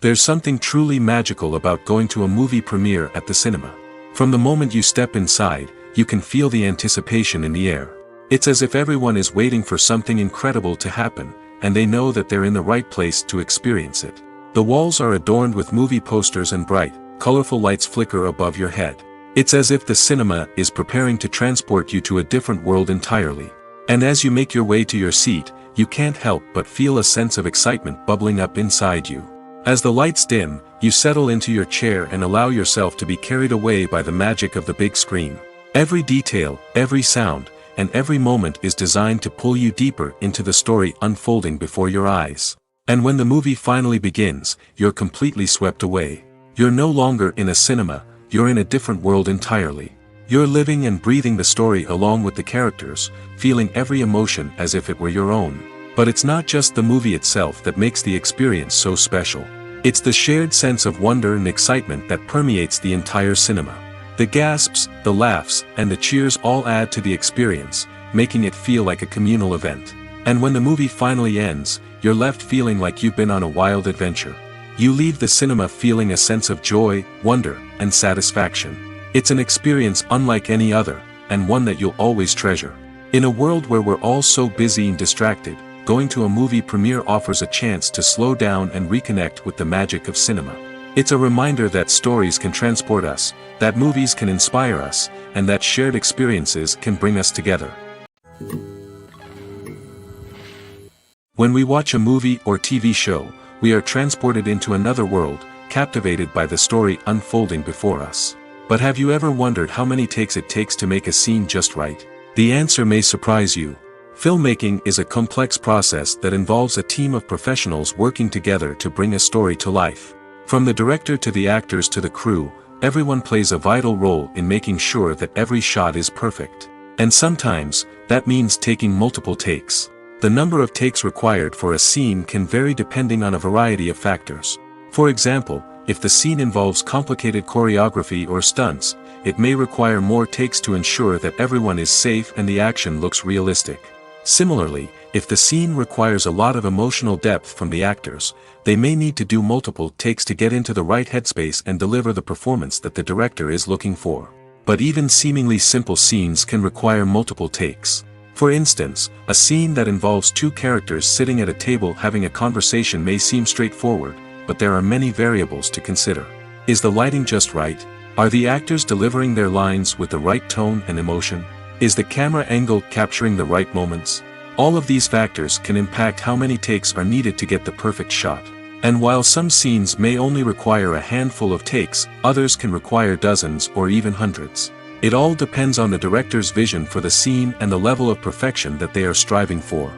S1: There's something truly magical about going to a movie premiere at the cinema. From the moment you step inside, you can feel the anticipation in the air. It's as if everyone is waiting for something incredible to happen, and they know that they're in the right place to experience it. The walls are adorned with movie posters and bright, colorful lights flicker above your head. It's as if the cinema is preparing to transport you to a different world entirely. And as you make your way to your seat, you can't help but feel a sense of excitement bubbling up inside you. As the lights dim, you settle into your chair and allow yourself to be carried away by the magic of the big screen. Every detail, every sound, and every moment is designed to pull you deeper into the story unfolding before your eyes. And when the movie finally begins, you're completely swept away. You're no longer in a cinema, you're in a different world entirely. You're living and breathing the story along with the characters, feeling every emotion as if it were your own. But it's not just the movie itself that makes the experience so special. It's the shared sense of wonder and excitement that permeates the entire cinema. The gasps, the laughs, and the cheers all add to the experience, making it feel like a communal event. And when the movie finally ends, you're left feeling like you've been on a wild adventure. You leave the cinema feeling a sense of joy, wonder, and satisfaction. It's an experience unlike any other, and one that you'll always treasure. In a world where we're all so busy and distracted, going to a movie premiere offers a chance to slow down and reconnect with the magic of cinema. It's a reminder that stories can transport us, that movies can inspire us, and that shared experiences can bring us together. When we watch a movie or TV show, we are transported into another world, captivated by the story unfolding before us. But have you ever wondered how many takes it takes to make a scene just right? The answer may surprise you. Filmmaking is a complex process that involves a team of professionals working together to bring a story to life. From the director to the actors to the crew, everyone plays a vital role in making sure that every shot is perfect. And sometimes, that means taking multiple takes. The number of takes required for a scene can vary depending on a variety of factors. For example, if the scene involves complicated choreography or stunts, it may require more takes to ensure that everyone is safe and the action looks realistic. Similarly, if the scene requires a lot of emotional depth from the actors, they may need to do multiple takes to get into the right headspace and deliver the performance that the director is looking for. But even seemingly simple scenes can require multiple takes. For instance, a scene that involves two characters sitting at a table having a conversation may seem straightforward, but there are many variables to consider. Is the lighting just right? Are the actors delivering their lines with the right tone and emotion? Is the camera angle capturing the right moments? All of these factors can impact how many takes are needed to get the perfect shot. And while some scenes may only require a handful of takes, others can require dozens or even hundreds. It all depends on the director's vision for the scene and the level of perfection that they are striving for.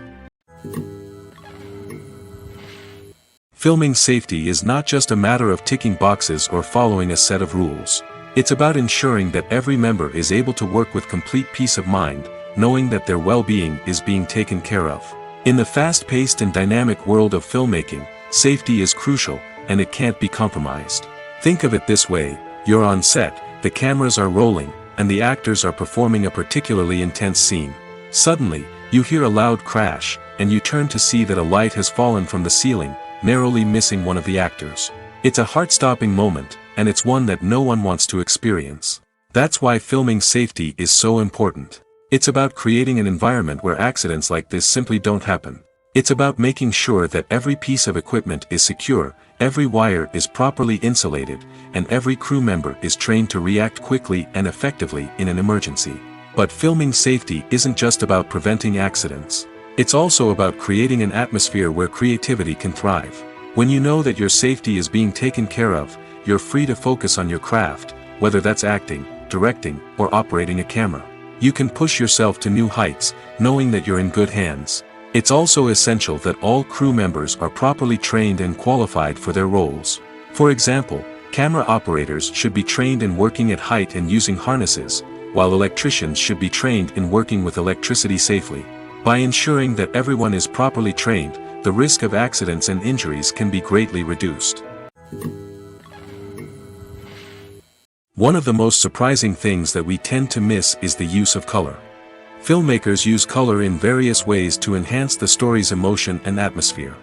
S1: Filming safety is not just a matter of ticking boxes or following a set of rules. It's about ensuring that every member is able to work with complete peace of mind, knowing that their well-being is being taken care of. In the fast-paced and dynamic world of filmmaking, safety is crucial, and it can't be compromised. Think of it this way: you're on set, the cameras are rolling, and the actors are performing a particularly intense scene. Suddenly, you hear a loud crash, and you turn to see that a light has fallen from the ceiling, narrowly missing one of the actors. It's a heart-stopping moment, and it's one that no one wants to experience. That's why filming safety is so important. It's about creating an environment where accidents like this simply don't happen. It's about making sure that every piece of equipment is secure, every wire is properly insulated, and every crew member is trained to react quickly and effectively in an emergency. But filming safety isn't just about preventing accidents. It's also about creating an atmosphere where creativity can thrive. When you know that your safety is being taken care of, you're free to focus on your craft, whether that's acting, directing, or operating a camera. You can push yourself to new heights, knowing that you're in good hands. It's also essential that all crew members are properly trained and qualified for their roles. For example, camera operators should be trained in working at height and using harnesses, while electricians should be trained in working with electricity safely. By ensuring that everyone is properly trained, the risk of accidents and injuries can be greatly reduced. One of the most surprising things that we tend to miss is the use of color. Filmmakers use color in various ways to enhance the story's emotion and atmosphere.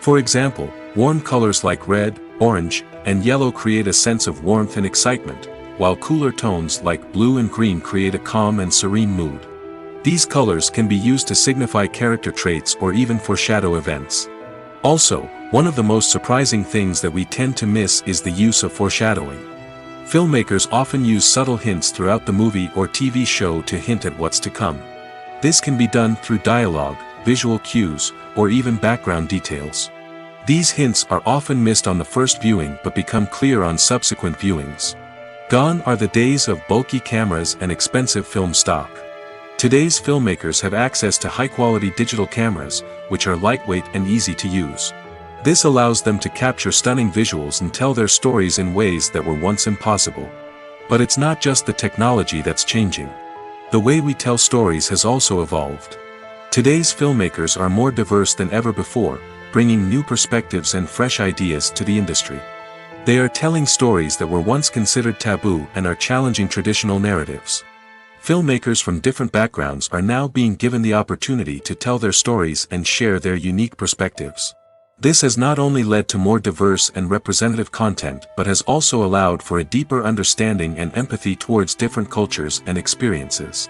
S1: For example, warm colors like red, orange, and yellow create a sense of warmth and excitement, while cooler tones like blue and green create a calm and serene mood. These colors can be used to signify character traits or even foreshadow events. Also, one of the most surprising things that we tend to miss is the use of foreshadowing. Filmmakers often use subtle hints throughout the movie or TV show to hint at what's to come. This can be done through dialogue, visual cues, or even background details. These hints are often missed on the first viewing but become clear on subsequent viewings. Gone are the days of bulky cameras and expensive film stock. Today's filmmakers have access to high-quality digital cameras, which are lightweight and easy to use. This allows them to capture stunning visuals and tell their stories in ways that were once impossible. But it's not just the technology that's changing. The way we tell stories has also evolved. Today's filmmakers are more diverse than ever before, bringing new perspectives and fresh ideas to the industry. They are telling stories that were once considered taboo and are challenging traditional narratives. Filmmakers from different backgrounds are now being given the opportunity to tell their stories and share their unique perspectives. This has not only led to more diverse and representative content but has also allowed for a deeper understanding and empathy towards different cultures and experiences.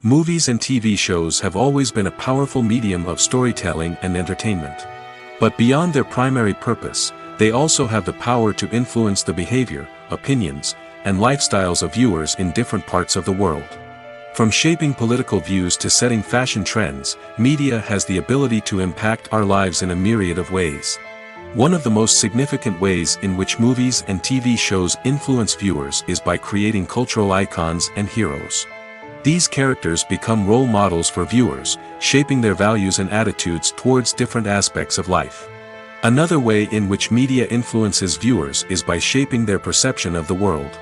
S1: Movies and TV shows have always been a powerful medium of storytelling and entertainment. But beyond their primary purpose, they also have the power to influence the behavior, opinions, and lifestyles of viewers in different parts of the world. From shaping political views to setting fashion trends, media has the ability to impact our lives in a myriad of ways. One of the most significant ways in which movies and TV shows influence viewers is by creating cultural icons and heroes. These characters become role models for viewers, shaping their values and attitudes towards different aspects of life. Another way in which media influences viewers is by shaping their perception of the world.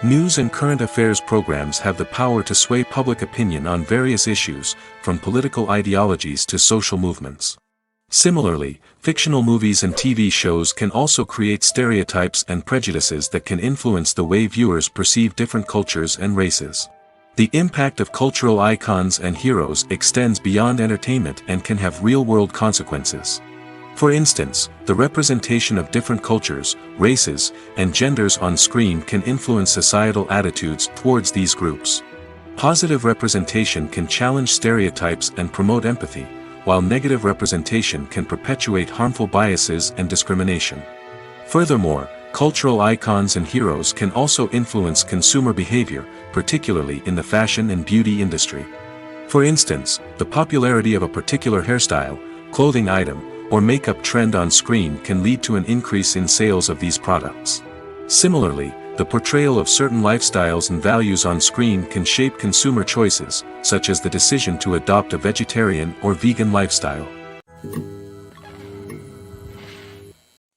S1: News and current affairs programs have the power to sway public opinion on various issues, from political ideologies to social movements. Similarly, fictional movies and TV shows can also create stereotypes and prejudices that can influence the way viewers perceive different cultures and races. The impact of cultural icons and heroes extends beyond entertainment and can have real-world consequences. For instance, the representation of different cultures, races, and genders on screen can influence societal attitudes towards these groups. Positive representation can challenge stereotypes and promote empathy, while negative representation can perpetuate harmful biases and discrimination. Furthermore, cultural icons and heroes can also influence consumer behavior, particularly in the fashion and beauty industry. For instance, the popularity of a particular hairstyle, clothing item, or makeup trend on screen can lead to an increase in sales of these products. Similarly, the portrayal of certain lifestyles and values on screen can shape consumer choices, such as the decision to adopt a vegetarian or vegan lifestyle.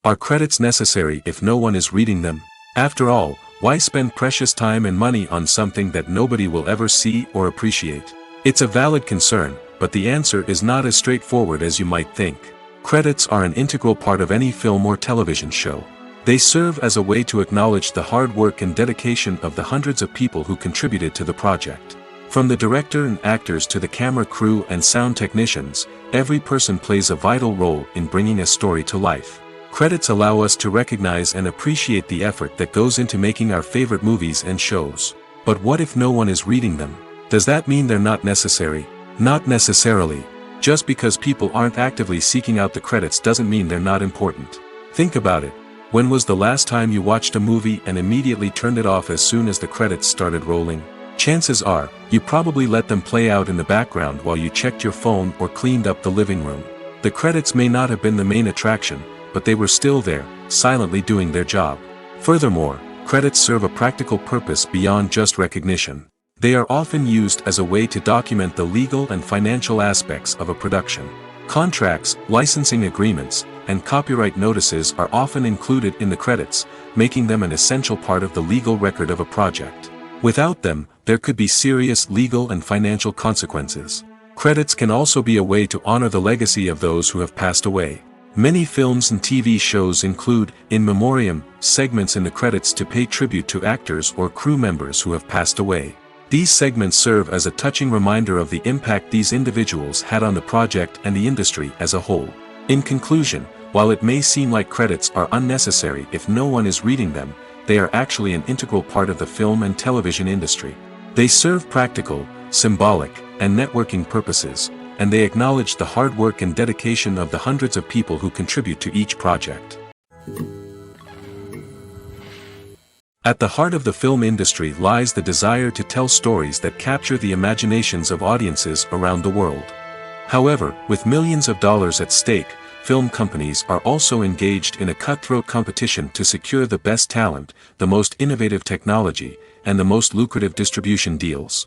S1: Are credits necessary if no one is reading them? After all, why spend precious time and money on something that nobody will ever see or appreciate? It's a valid concern, but the answer is not as straightforward as you might think. Credits are an integral part of any film or television show. They serve as a way to acknowledge the hard work and dedication of the hundreds of people who contributed to the project. From the director and actors to the camera crew and sound technicians, every person plays a vital role in bringing a story to life. Credits allow us to recognize and appreciate the effort that goes into making our favorite movies and shows. But what if no one is reading them? Does that mean they're not necessary? Not necessarily. Just because people aren't actively seeking out the credits doesn't mean they're not important. Think about it. When was the last time you watched a movie and immediately turned it off as soon as the credits started rolling? Chances are, you probably let them play out in the background while you checked your phone or cleaned up the living room. The credits may not have been the main attraction, but they were still there, silently doing their job. Furthermore, credits serve a practical purpose beyond just recognition. They are often used as a way to document the legal and financial aspects of a production. Contracts, licensing agreements, and copyright notices are often included in the credits, making them an essential part of the legal record of a project. Without them, there could be serious legal and financial consequences. Credits can also be a way to honor the legacy of those who have passed away. Many films and TV shows include in memoriam segments in the credits to pay tribute to actors or crew members who have passed away. These segments serve as a touching reminder of the impact these individuals had on the project and the industry as a whole. In conclusion, while it may seem like credits are unnecessary if no one is reading them, they are actually an integral part of the film and television industry. They serve practical, symbolic, and networking purposes, and they acknowledge the hard work and dedication of the hundreds of people who contribute to each project. At the heart of the film industry lies the desire to tell stories that capture the imaginations of audiences around the world. However, with millions of dollars at stake, film companies are also engaged in a cutthroat competition to secure the best talent, the most innovative technology, and the most lucrative distribution deals.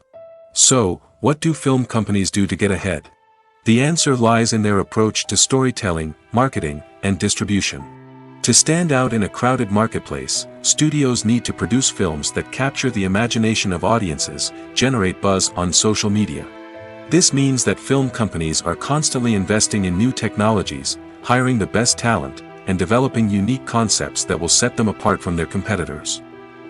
S1: So, what do film companies do to get ahead? The answer lies in their approach to storytelling, marketing, and distribution. To stand out in a crowded marketplace, studios need to produce films that capture the imagination of audiences, generate buzz on social media. This means that film companies are constantly investing in new technologies, hiring the best talent, and developing unique concepts that will set them apart from their competitors.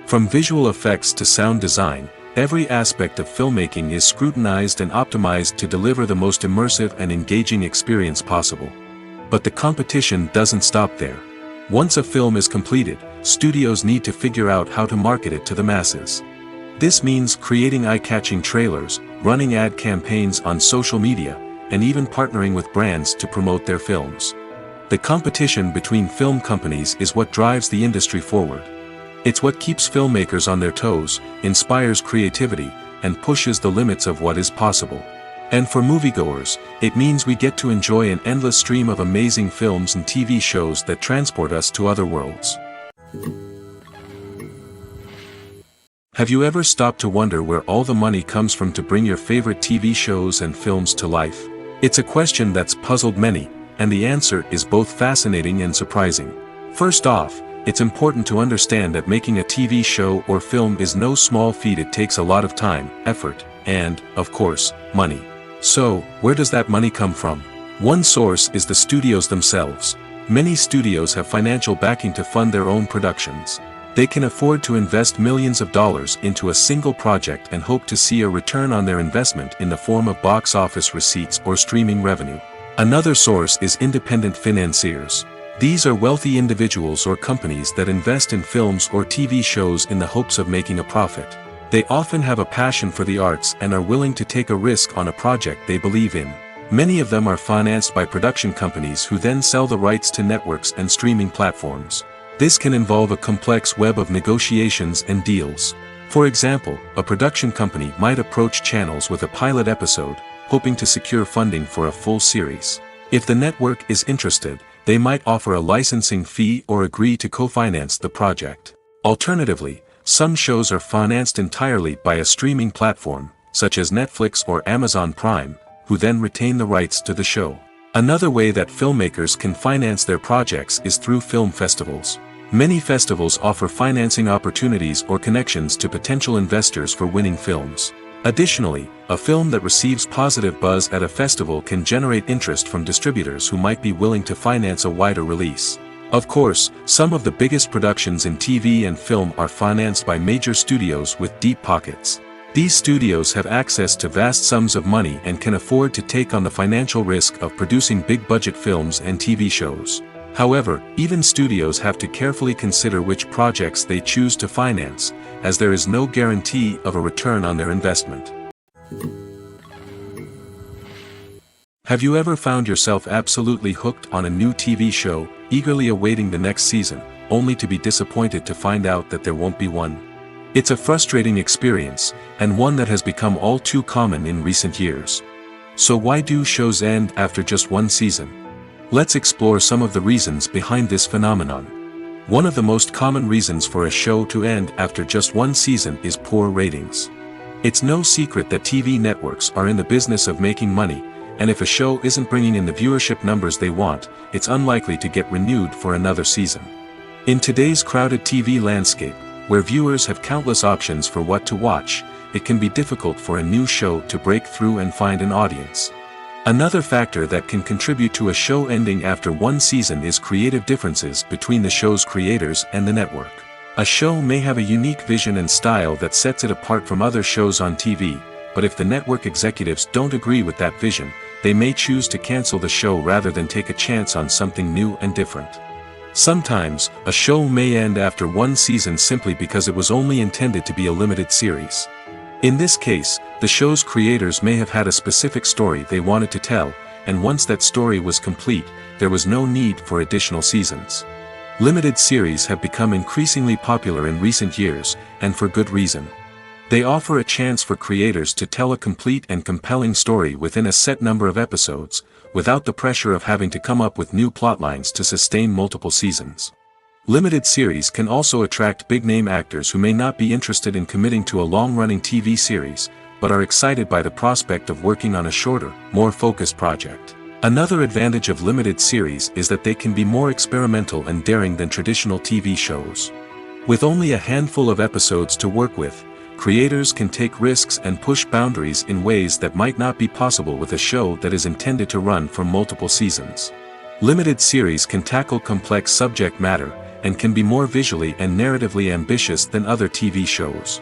S1: From visual effects to sound design, every aspect of filmmaking is scrutinized and optimized to deliver the most immersive and engaging experience possible. But the competition doesn't stop there. Once a film is completed, studios need to figure out how to market it to the masses. This means creating eye-catching trailers, running ad campaigns on social media, and even partnering with brands to promote their films. The competition between film companies is what drives the industry forward. It's what keeps filmmakers on their toes, inspires creativity, and pushes the limits of what is possible. And for moviegoers, it means we get to enjoy an endless stream of amazing films and TV shows that transport us to other worlds. Have you ever stopped to wonder where all the money comes from to bring your favorite TV shows and films to life? It's a question that's puzzled many, and the answer is both fascinating and surprising. First off, it's important to understand that making a TV show or film is no small feat. It takes a lot of time, effort, and, of course, money. So, where does that money come from? One source is the studios themselves. Many studios have financial backing to fund their own productions. They can afford to invest millions of dollars into a single project and hope to see a return on their investment in the form of box office receipts or streaming revenue. Another source is independent financiers. These are wealthy individuals or companies that invest in films or TV shows in the hopes of making a profit. They often have a passion for the arts and are willing to take a risk on a project they believe in. Many of them are financed by production companies who then sell the rights to networks and streaming platforms. This can involve a complex web of negotiations and deals. For example, a production company might approach channels with a pilot episode, hoping to secure funding for a full series. If the network is interested, they might offer a licensing fee or agree to co-finance the project. Alternatively, some shows are financed entirely by a streaming platform, such as Netflix or Amazon Prime, who then retain the rights to the show. Another way that filmmakers can finance their projects is through film festivals. Many festivals offer financing opportunities or connections to potential investors for winning films. Additionally, a film that receives positive buzz at a festival can generate interest from distributors who might be willing to finance a wider release. Of course, some of the biggest productions in TV and film are financed by major studios with deep pockets. These studios have access to vast sums of money and can afford to take on the financial risk of producing big-budget films and TV shows. However, even studios have to carefully consider which projects they choose to finance, as there is no guarantee of a return on their investment. Have you ever found yourself absolutely hooked on a new TV show, eagerly awaiting the next season, only to be disappointed to find out that there won't be one? It's a frustrating experience, and one that has become all too common in recent years. So why do shows end after just one season? Let's explore some of the reasons behind this phenomenon. One of the most common reasons for a show to end after just one season is poor ratings. It's no secret that TV networks are in the business of making money, and if a show isn't bringing in the viewership numbers they want, it's unlikely to get renewed for another season. In today's crowded TV landscape, where viewers have countless options for what to watch, it can be difficult for a new show to break through and find an audience. Another factor that can contribute to a show ending after one season is creative differences between the show's creators and the network. A show may have a unique vision and style that sets it apart from other shows on TV, but if the network executives don't agree with that vision, they may choose to cancel the show rather than take a chance on something new and different. Sometimes, a show may end after one season simply because it was only intended to be a limited series. In this case, the show's creators may have had a specific story they wanted to tell, and once that story was complete, there was no need for additional seasons. Limited series have become increasingly popular in recent years, and for good reason. They offer a chance for creators to tell a complete and compelling story within a set number of episodes, without the pressure of having to come up with new plotlines to sustain multiple seasons. Limited series can also attract big-name actors who may not be interested in committing to a long-running TV series, but are excited by the prospect of working on a shorter, more focused project. Another advantage of limited series is that they can be more experimental and daring than traditional TV shows. With only a handful of episodes to work with, creators can take risks and push boundaries in ways that might not be possible with a show that is intended to run for multiple seasons. Limited series can tackle complex subject matter, and can be more visually and narratively ambitious than other TV shows.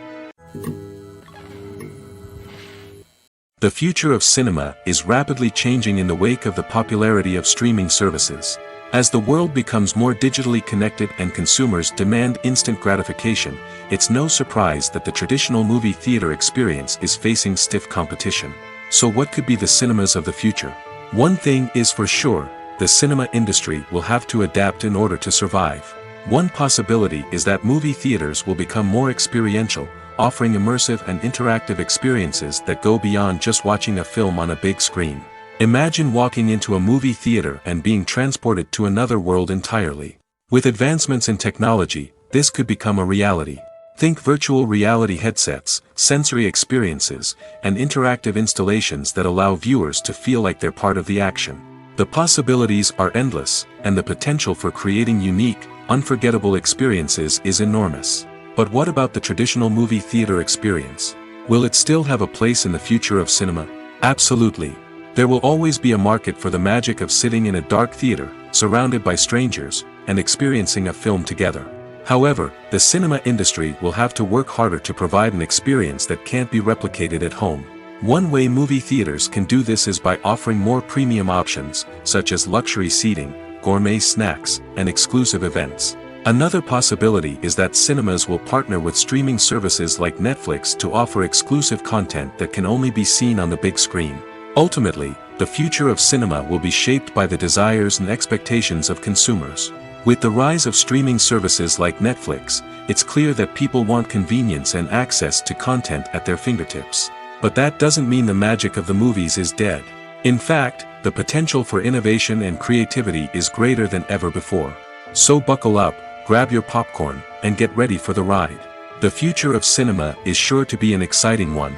S1: The future of cinema is rapidly changing in the wake of the popularity of streaming services. As the world becomes more digitally connected and consumers demand instant gratification, it's no surprise that the traditional movie theater experience is facing stiff competition. So what could be the cinemas of the future? One thing is for sure, the cinema industry will have to adapt in order to survive. One possibility is that movie theaters will become more experiential, offering immersive and interactive experiences that go beyond just watching a film on a big screen. Imagine walking into a movie theater and being transported to another world entirely. With advancements in technology, this could become a reality. Think virtual reality headsets, sensory experiences, and interactive installations that allow viewers to feel like they're part of the action. The possibilities are endless, and the potential for creating unique, unforgettable experiences is enormous. But what about the traditional movie theater experience? Will it still have a place in the future of cinema? Absolutely. There will always be a market for the magic of sitting in a dark theater, surrounded by strangers, and experiencing a film together. However, the cinema industry will have to work harder to provide an experience that can't be replicated at home. One way movie theaters can do this is by offering more premium options, such as luxury seating, gourmet snacks, and exclusive events. Another possibility is that cinemas will partner with streaming services like Netflix to offer exclusive content that can only be seen on the big screen. Ultimately, the future of cinema will be shaped by the desires and expectations of consumers. With the rise of streaming services like Netflix, it's clear that people want convenience and access to content at their fingertips. But that doesn't mean the magic of the movies is dead. In fact, the potential for innovation and creativity is greater than ever before. So buckle up, grab your popcorn, and get ready for the ride. The future of cinema is sure to be an exciting one.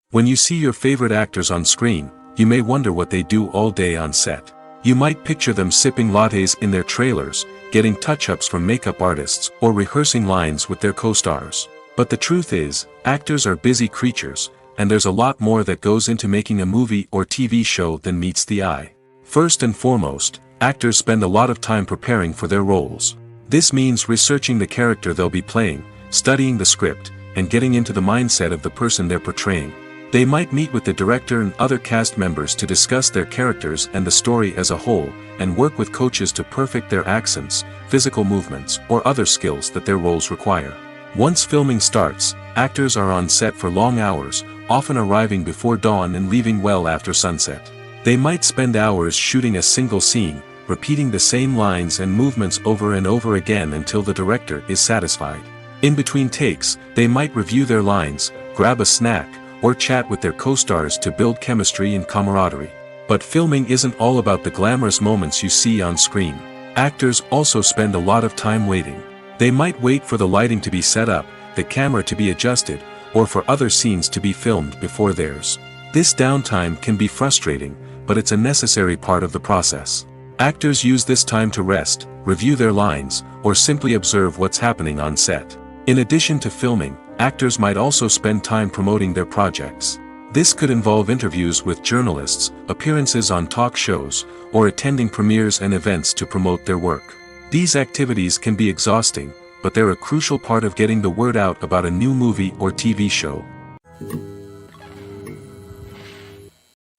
S1: When you see your favorite actors on screen, you may wonder what they do all day on set. You might picture them sipping lattes in their trailers, getting touch-ups from makeup artists, or rehearsing lines with their co-stars. But the truth is, actors are busy creatures, and there's a lot more that goes into making a movie or TV show than meets the eye. First and foremost, actors spend a lot of time preparing for their roles. This means researching the character they'll be playing, studying the script, and getting into the mindset of the person they're portraying. They might meet with the director and other cast members to discuss their characters and the story as a whole, and work with coaches to perfect their accents, physical movements, or other skills that their roles require. Once filming starts, actors are on set for long hours, often arriving before dawn and leaving well after sunset. They might spend hours shooting a single scene, repeating the same lines and movements over and over again until the director is satisfied. In between takes, they might review their lines, grab a snack, or chat with their co-stars to build chemistry and camaraderie. But filming isn't all about the glamorous moments you see on screen. Actors also spend a lot of time waiting. They might wait for the lighting to be set up, the camera to be adjusted, or for other scenes to be filmed before theirs. This downtime can be frustrating, but it's a necessary part of the process. Actors use this time to rest, review their lines, or simply observe what's happening on set. In addition to filming, actors might also spend time promoting their projects. This could involve interviews with journalists, appearances on talk shows, or attending premieres and events to promote their work. These activities can be exhausting, but they're a crucial part of getting the word out about a new movie or TV show.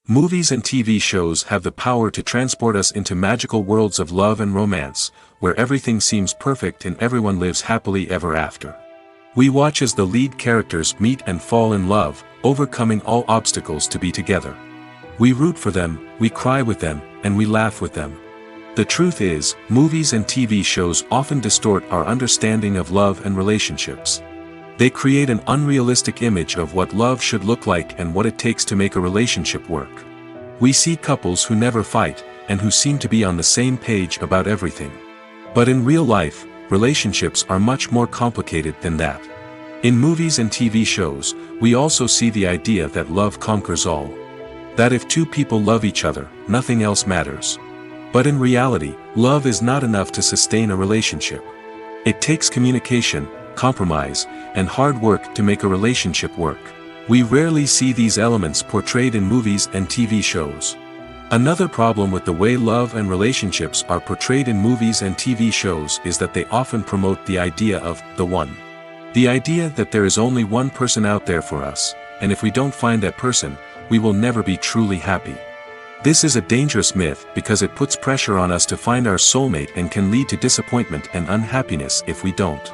S1: Movies and TV shows have the power to transport us into magical worlds of love and romance, where everything seems perfect and everyone lives happily ever after. We watch as the lead characters meet and fall in love, overcoming all obstacles to be together. We root for them, we cry with them, and we laugh with them. The truth is, movies and TV shows often distort our understanding of love and relationships. They create an unrealistic image of what love should look like and what it takes to make a relationship work. We see couples who never fight, and who seem to be on the same page about everything. But in real life, relationships are much more complicated than that. In movies and TV shows, we also see the idea that love conquers all. That if two people love each other, nothing else matters. But in reality, love is not enough to sustain a relationship. It takes communication, compromise, and hard work to make a relationship work. We rarely see these elements portrayed in movies and TV shows. Another problem with the way love and relationships are portrayed in movies and TV shows is that they often promote the idea of the one. The idea that there is only one person out there for us, and if we don't find that person, we will never be truly happy. This is a dangerous myth because it puts pressure on us to find our soulmate and can lead to disappointment and unhappiness if we don't.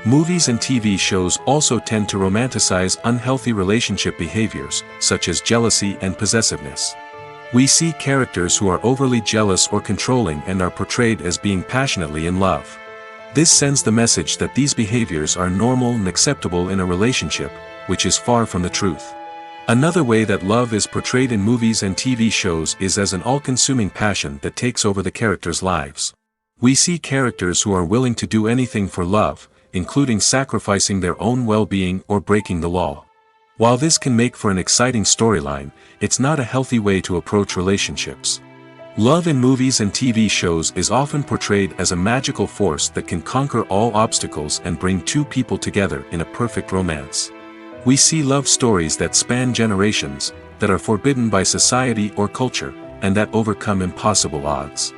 S1: Movies and TV shows also tend to romanticize unhealthy relationship behaviors, such as jealousy and possessiveness. We see characters who are overly jealous or controlling and are portrayed as being passionately in love. This sends the message that these behaviors are normal and acceptable in a relationship, which is far from the truth. Another way that love is portrayed in movies and TV shows is as an all-consuming passion that takes over the characters' lives. We see characters who are willing to do anything for love, including sacrificing their own well-being or breaking the law. While this can make for an exciting storyline, it's not a healthy way to approach relationships. Love in movies and TV shows is often portrayed as a magical force that can conquer all obstacles and bring two people together in a perfect romance. We see love stories that span generations, that are forbidden by society or culture, and that overcome impossible odds.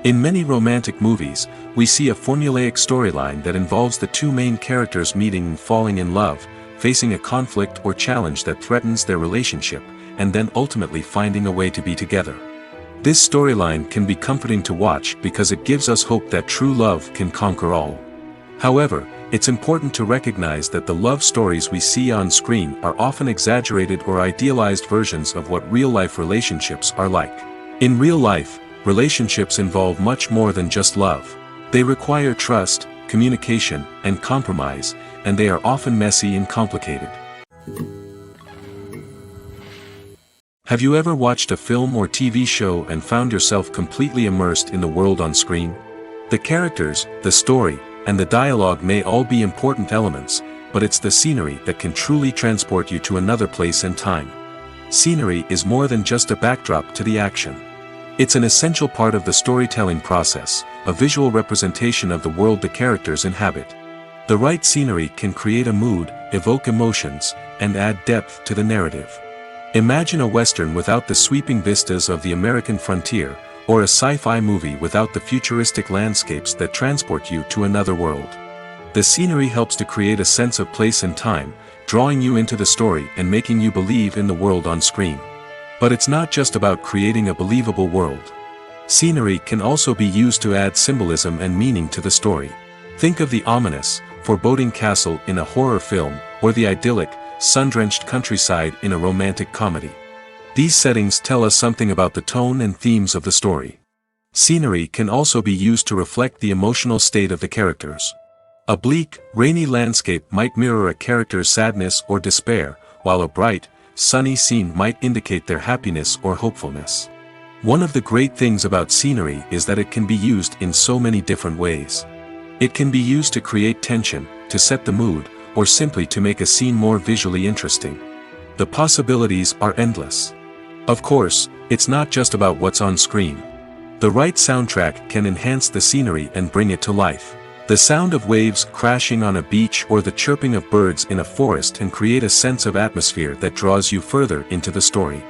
S1: In many romantic movies, we see a formulaic storyline that involves the two main characters meeting and falling in love, facing a conflict or challenge that threatens their relationship, and then ultimately finding a way to be together. This storyline can be comforting to watch because it gives us hope that true love can conquer all. However, it's important to recognize that the love stories we see on screen are often exaggerated or idealized versions of what real-life relationships are like. In real life, relationships involve much more than just love. They require trust, communication, and compromise, and they are often messy and complicated. Have you ever watched a film or TV show and found yourself completely immersed in the world on screen? The characters, the story, and the dialogue may all be important elements, but it's the scenery that can truly transport you to another place and time. Scenery is more than just a backdrop to the action. It's an essential part of the storytelling process, a visual representation of the world the characters inhabit. The right scenery can create a mood, evoke emotions, and add depth to the narrative. Imagine a Western without the sweeping vistas of the American frontier, or a sci-fi movie without the futuristic landscapes that transport you to another world. The scenery helps to create a sense of place and time, drawing you into the story and making you believe in the world on screen. But it's not just about creating a believable world. Scenery can also be used to add symbolism and meaning to the story. Think of the ominous, foreboding castle in a horror film, or the idyllic, sun-drenched countryside in a romantic comedy. These settings tell us something about the tone and themes of the story. Scenery can also be used to reflect the emotional state of the characters. A bleak, rainy landscape might mirror a character's sadness or despair, while a bright, sunny scene might indicate their happiness or hopefulness. One of the great things about scenery is that it can be used in so many different ways. It can be used to create tension, to set the mood, or simply to make a scene more visually interesting. The possibilities are endless. Of course, it's not just about what's on screen. The right soundtrack can enhance the scenery and bring it to life. The sound of waves crashing on a beach or the chirping of birds in a forest can create a sense of atmosphere that draws you further into the story.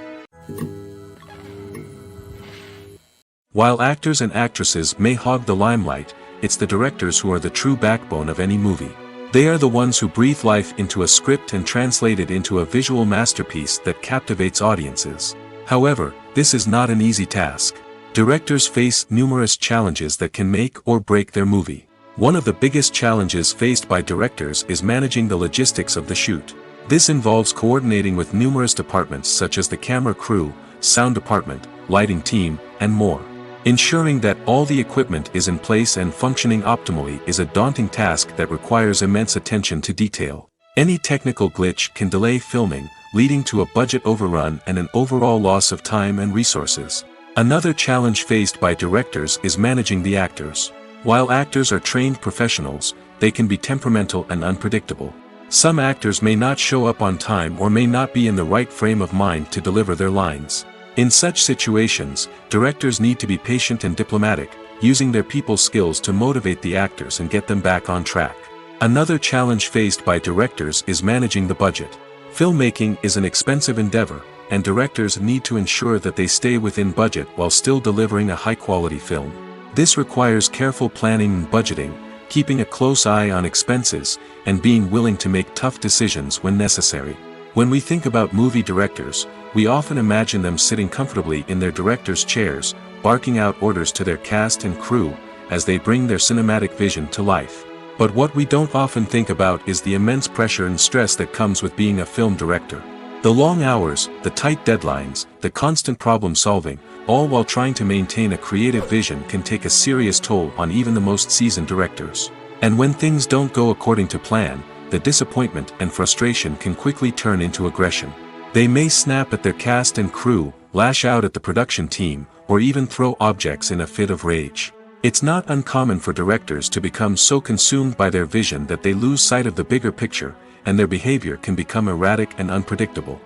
S1: While actors and actresses may hog the limelight, it's the directors who are the true backbone of any movie. They are the ones who breathe life into a script and translate it into a visual masterpiece that captivates audiences. However, this is not an easy task. Directors face numerous challenges that can make or break their movie. One of the biggest challenges faced by directors is managing the logistics of the shoot. This involves coordinating with numerous departments such as the camera crew, sound department, lighting team, and more. Ensuring that all the equipment is in place and functioning optimally is a daunting task that requires immense attention to detail. Any technical glitch can delay filming, leading to a budget overrun and an overall loss of time and resources. Another challenge faced by directors is managing the actors. While actors are trained professionals, they can be temperamental and unpredictable. Some actors may not show up on time or may not be in the right frame of mind to deliver their lines. In such situations, directors need to be patient and diplomatic, using their people skills to motivate the actors and get them back on track. Another challenge faced by directors is managing the budget. Filmmaking is an expensive endeavor, and directors need to ensure that they stay within budget while still delivering a high-quality film. This requires careful planning and budgeting, keeping a close eye on expenses, and being willing to make tough decisions when necessary. When we think about movie directors, we often imagine them sitting comfortably in their director's chairs, barking out orders to their cast and crew, as they bring their cinematic vision to life. But what we don't often think about is the immense pressure and stress that comes with being a film director. The The long hours, the tight deadlines, the constant problem solving, all while trying to maintain a creative vision can take a serious toll on even the most seasoned directors. And when things don't go according to plan, the disappointment and frustration can quickly turn into aggression. They may snap at their cast and crew, lash out at the production team, or even throw objects in a fit of rage. It's not uncommon for directors to become so consumed by their vision that they lose sight of the bigger picture, and their behavior can become erratic and unpredictable.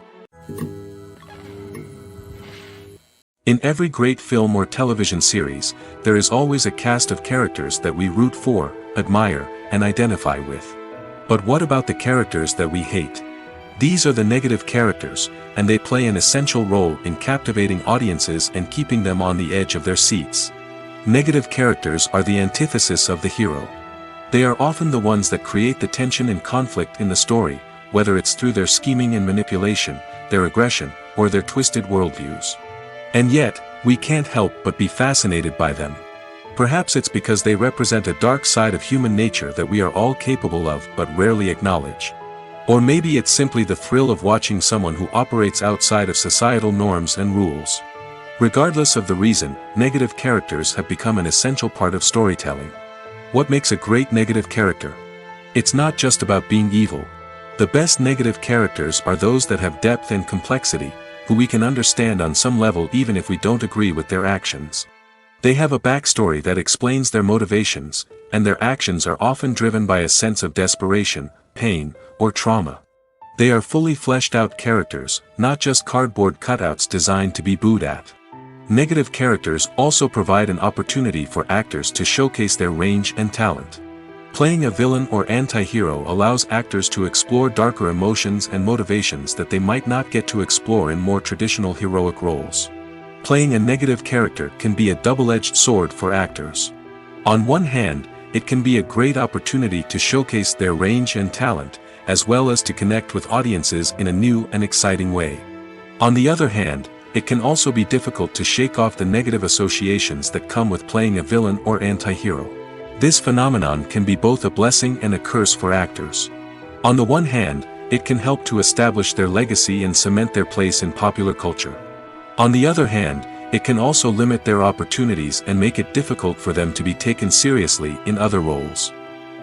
S1: In every great film or television series, there is always a cast of characters that we root for, admire, and identify with. But what about the characters that we hate? These are the negative characters, and they play an essential role in captivating audiences and keeping them on the edge of their seats. Negative characters are the antithesis of the hero. They are often the ones that create the tension and conflict in the story, whether it's through their scheming and manipulation, their aggression, or their twisted worldviews. And yet, we can't help but be fascinated by them. Perhaps it's because they represent a dark side of human nature that we are all capable of but rarely acknowledge. Or maybe it's simply the thrill of watching someone who operates outside of societal norms and rules. Regardless of the reason, negative characters have become an essential part of storytelling. What makes a great negative character? It's not just about being evil. The best negative characters are those that have depth and complexity, who we can understand on some level even if we don't agree with their actions. They have a backstory that explains their motivations, and their actions are often driven by a sense of desperation, pain, or trauma. They are fully fleshed out characters, not just cardboard cutouts designed to be booed at. Negative characters also provide an opportunity for actors to showcase their range and talent. Playing a villain or anti-hero allows actors to explore darker emotions and motivations that they might not get to explore in more traditional heroic roles. Playing a negative character can be a double-edged sword for actors. On one hand, it can be a great opportunity to showcase their range and talent, as well as to connect with audiences in a new and exciting way. On the other hand, it can also be difficult to shake off the negative associations that come with playing a villain or anti-hero. This phenomenon can be both a blessing and a curse for actors. On the one hand, it can help to establish their legacy and cement their place in popular culture. On the other hand, it can also limit their opportunities and make it difficult for them to be taken seriously in other roles.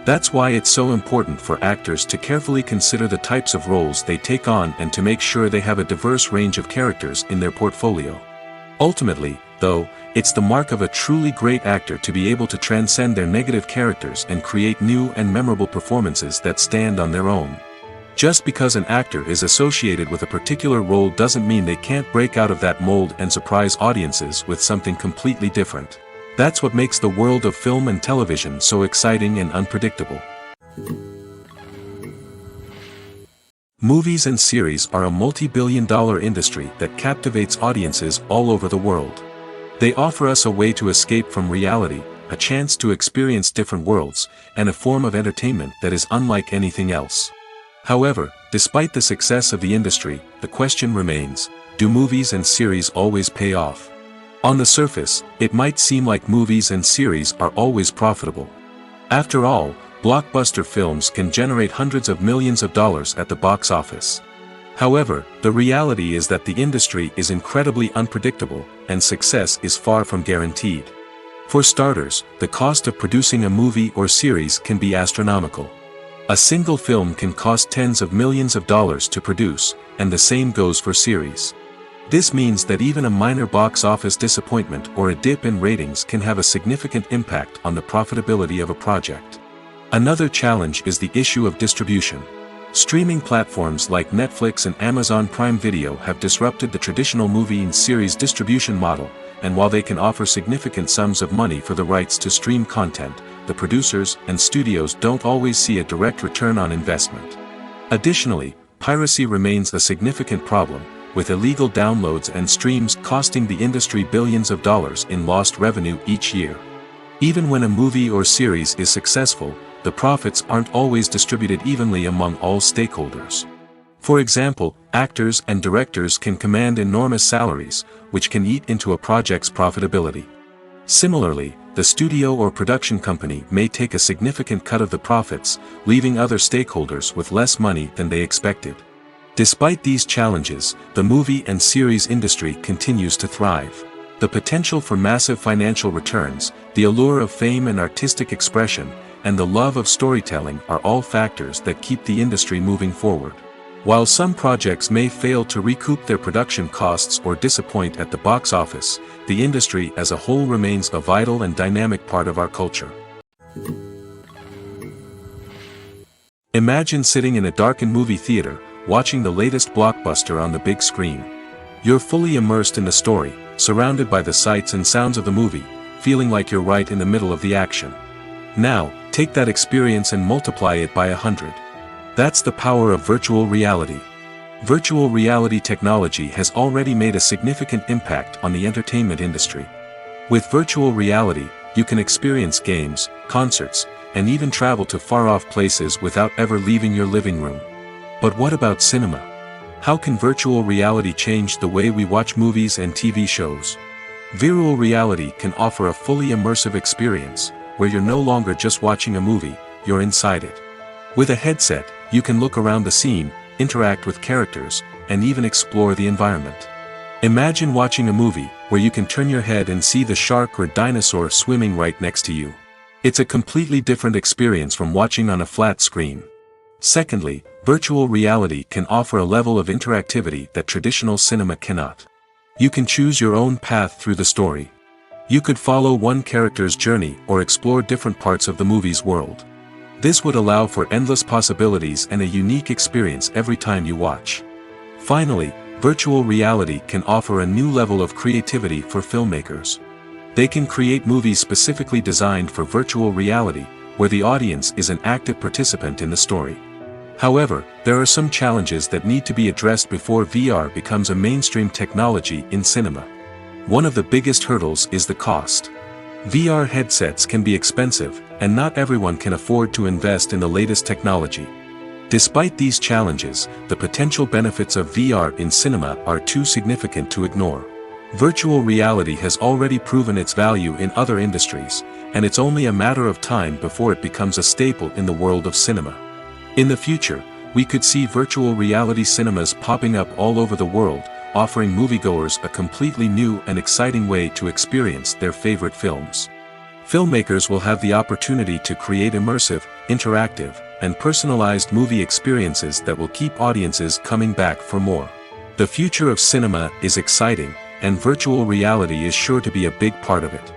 S1: That's why it's so important for actors to carefully consider the types of roles they take on and to make sure they have a diverse range of characters in their portfolio. Ultimately, though, it's the mark of a truly great actor to be able to transcend their negative characters and create new and memorable performances that stand on their own. Just because an actor is associated with a particular role doesn't mean they can't break out of that mold and surprise audiences with something completely different. That's what makes the world of film and television so exciting and unpredictable. Movies and series are a multi-billion-dollar industry that captivates audiences all over the world. They offer us a way to escape from reality, a chance to experience different worlds, and a form of entertainment that is unlike anything else. However, despite the success of the industry, the question remains, do movies and series always pay off? On the surface, it might seem like movies and series are always profitable. After all, blockbuster films can generate hundreds of millions of dollars at the box office. However, the reality is that the industry is incredibly unpredictable, and success is far from guaranteed. For starters, the cost of producing a movie or series can be astronomical. A single film can cost tens of millions of dollars to produce, and the same goes for series. This means that even a minor box office disappointment or a dip in ratings can have a significant impact on the profitability of a project. Another challenge is the issue of distribution. Streaming platforms like Netflix and Amazon Prime Video have disrupted the traditional movie and series distribution model, and while they can offer significant sums of money for the rights to stream content, the producers and studios don't always see a direct return on investment. Additionally, piracy remains a significant problem, with illegal downloads and streams costing the industry billions of dollars in lost revenue each year. Even when a movie or series is successful, the profits aren't always distributed evenly among all stakeholders. For example, actors and directors can command enormous salaries, which can eat into a project's profitability. Similarly, the studio or production company may take a significant cut of the profits, leaving other stakeholders with less money than they expected. Despite these challenges, the movie and series industry continues to thrive. The potential for massive financial returns, the allure of fame and artistic expression, and the love of storytelling are all factors that keep the industry moving forward. While some projects may fail to recoup their production costs or disappoint at the box office, the industry as a whole remains a vital and dynamic part of our culture. Imagine sitting in a darkened movie theater, watching the latest blockbuster on the big screen. You're fully immersed in the story, surrounded by the sights and sounds of the movie, feeling like you're right in the middle of the action. Now, take that experience and multiply it by 100. That's the power of virtual reality. Virtual reality technology has already made a significant impact on the entertainment industry. With virtual reality, you can experience games, concerts, and even travel to far-off places without ever leaving your living room. But what about cinema? How can virtual reality change the way we watch movies and TV shows? Virtual reality can offer a fully immersive experience, where you're no longer just watching a movie, you're inside it. With a headset, you can look around the scene, interact with characters, and even explore the environment. Imagine watching a movie where you can turn your head and see the shark or dinosaur swimming right next to you. It's a completely different experience from watching on a flat screen. Secondly, virtual reality can offer a level of interactivity that traditional cinema cannot. You can choose your own path through the story. You could follow one character's journey or explore different parts of the movie's world. This would allow for endless possibilities and a unique experience every time you watch. Finally, virtual reality can offer a new level of creativity for filmmakers. They can create movies specifically designed for virtual reality, where the audience is an active participant in the story. However, there are some challenges that need to be addressed before VR becomes a mainstream technology in cinema. One of the biggest hurdles is the cost. VR headsets can be expensive, and not everyone can afford to invest in the latest technology. Despite these challenges, the potential benefits of VR in cinema are too significant to ignore. Virtual reality has already proven its value in other industries, and it's only a matter of time before it becomes a staple in the world of cinema. In the future, we could see virtual reality cinemas popping up all over the world, offering moviegoers a completely new and exciting way to experience their favorite films. Filmmakers will have the opportunity to create immersive, interactive, and personalized movie experiences that will keep audiences coming back for more. The future of cinema is exciting, and virtual reality is sure to be a big part of it.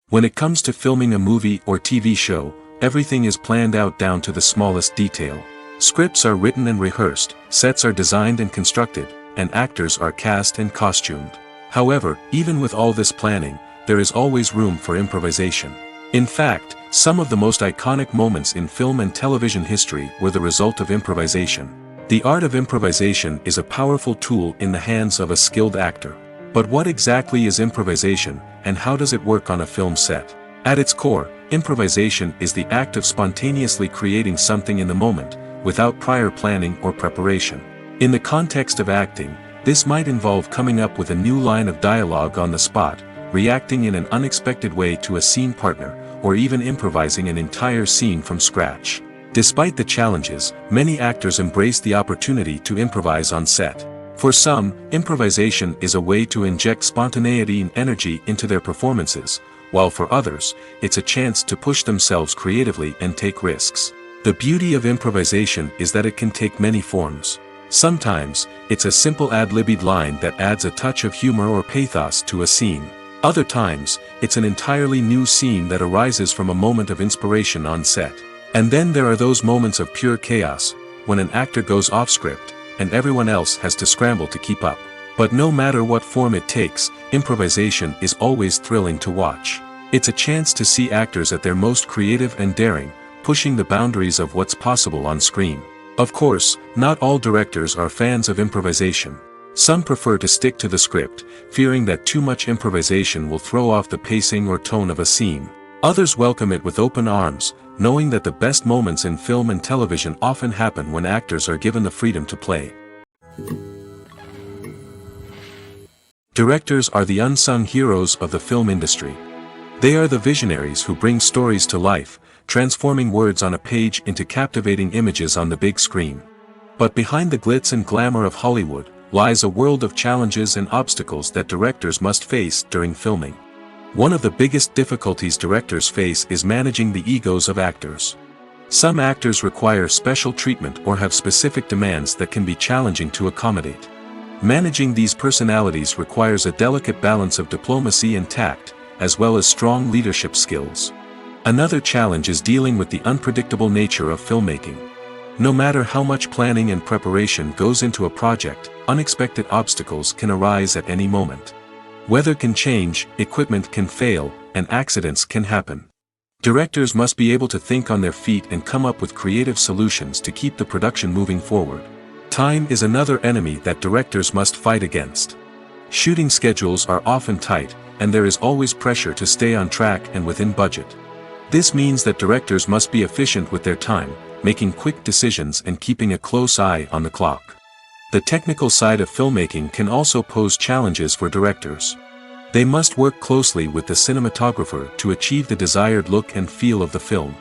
S1: When it comes to filming a movie or TV show, everything is planned out down to the smallest detail. Scripts are written and rehearsed, sets are designed and constructed, and actors are cast and costumed. However, even with all this planning, there is always room for improvisation. In fact, some of the most iconic moments in film and television history were the result of improvisation. The art of improvisation is a powerful tool in the hands of a skilled actor. But what exactly is improvisation, and how does it work on a film set? At its core, improvisation is the act of spontaneously creating something in the moment, without prior planning or preparation. In the context of acting, this might involve coming up with a new line of dialogue on the spot, reacting in an unexpected way to a scene partner, or even improvising an entire scene from scratch. Despite the challenges, many actors embrace the opportunity to improvise on set. For some, improvisation is a way to inject spontaneity and energy into their performances, while for others, it's a chance to push themselves creatively and take risks. The beauty of improvisation is that it can take many forms. Sometimes, it's a simple ad-libbed line that adds a touch of humor or pathos to a scene. Other times, it's an entirely new scene that arises from a moment of inspiration on set. And then there are those moments of pure chaos, when an actor goes off script, and everyone else has to scramble to keep up. But no matter what form it takes, improvisation is always thrilling to watch. It's a chance to see actors at their most creative and daring, pushing the boundaries of what's possible on screen. Of course, not all directors are fans of improvisation. Some prefer to stick to the script, fearing that too much improvisation will throw off the pacing or tone of a scene. Others welcome it with open arms, knowing that the best moments in film and television often happen when actors are given the freedom to play. Directors are the unsung heroes of the film industry. They are the visionaries who bring stories to life, transforming words on a page into captivating images on the big screen. But behind the glitz and glamour of Hollywood lies a world of challenges and obstacles that directors must face during filming. One of the biggest difficulties directors face is managing the egos of actors. Some actors require special treatment or have specific demands that can be challenging to accommodate. Managing these personalities requires a delicate balance of diplomacy and tact, as well as strong leadership skills. Another challenge is dealing with the unpredictable nature of filmmaking. No matter how much planning and preparation goes into a project, unexpected obstacles can arise at any moment. Weather can change, equipment can fail, and accidents can happen. Directors must be able to think on their feet and come up with creative solutions to keep the production moving forward. Time is another enemy that directors must fight against. Shooting schedules are often tight, and there is always pressure to stay on track and within budget. This means that directors must be efficient with their time, making quick decisions and keeping a close eye on the clock. The technical side of filmmaking can also pose challenges for directors. They must work closely with the cinematographer to achieve the desired look and feel of the film.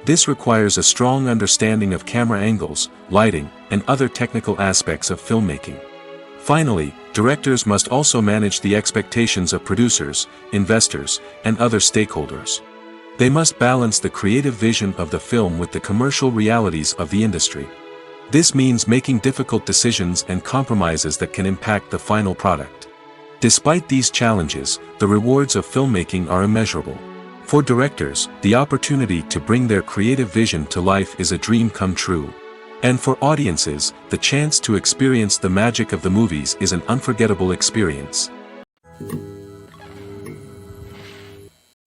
S1: This requires a strong understanding of camera angles, lighting, and other technical aspects of filmmaking. Finally, directors must also manage the expectations of producers, investors, and other stakeholders. They must balance the creative vision of the film with the commercial realities of the industry. This means making difficult decisions and compromises that can impact the final product. Despite these challenges, the rewards of filmmaking are immeasurable. For directors, the opportunity to bring their creative vision to life is a dream come true. And for audiences, the chance to experience the magic of the movies is an unforgettable experience.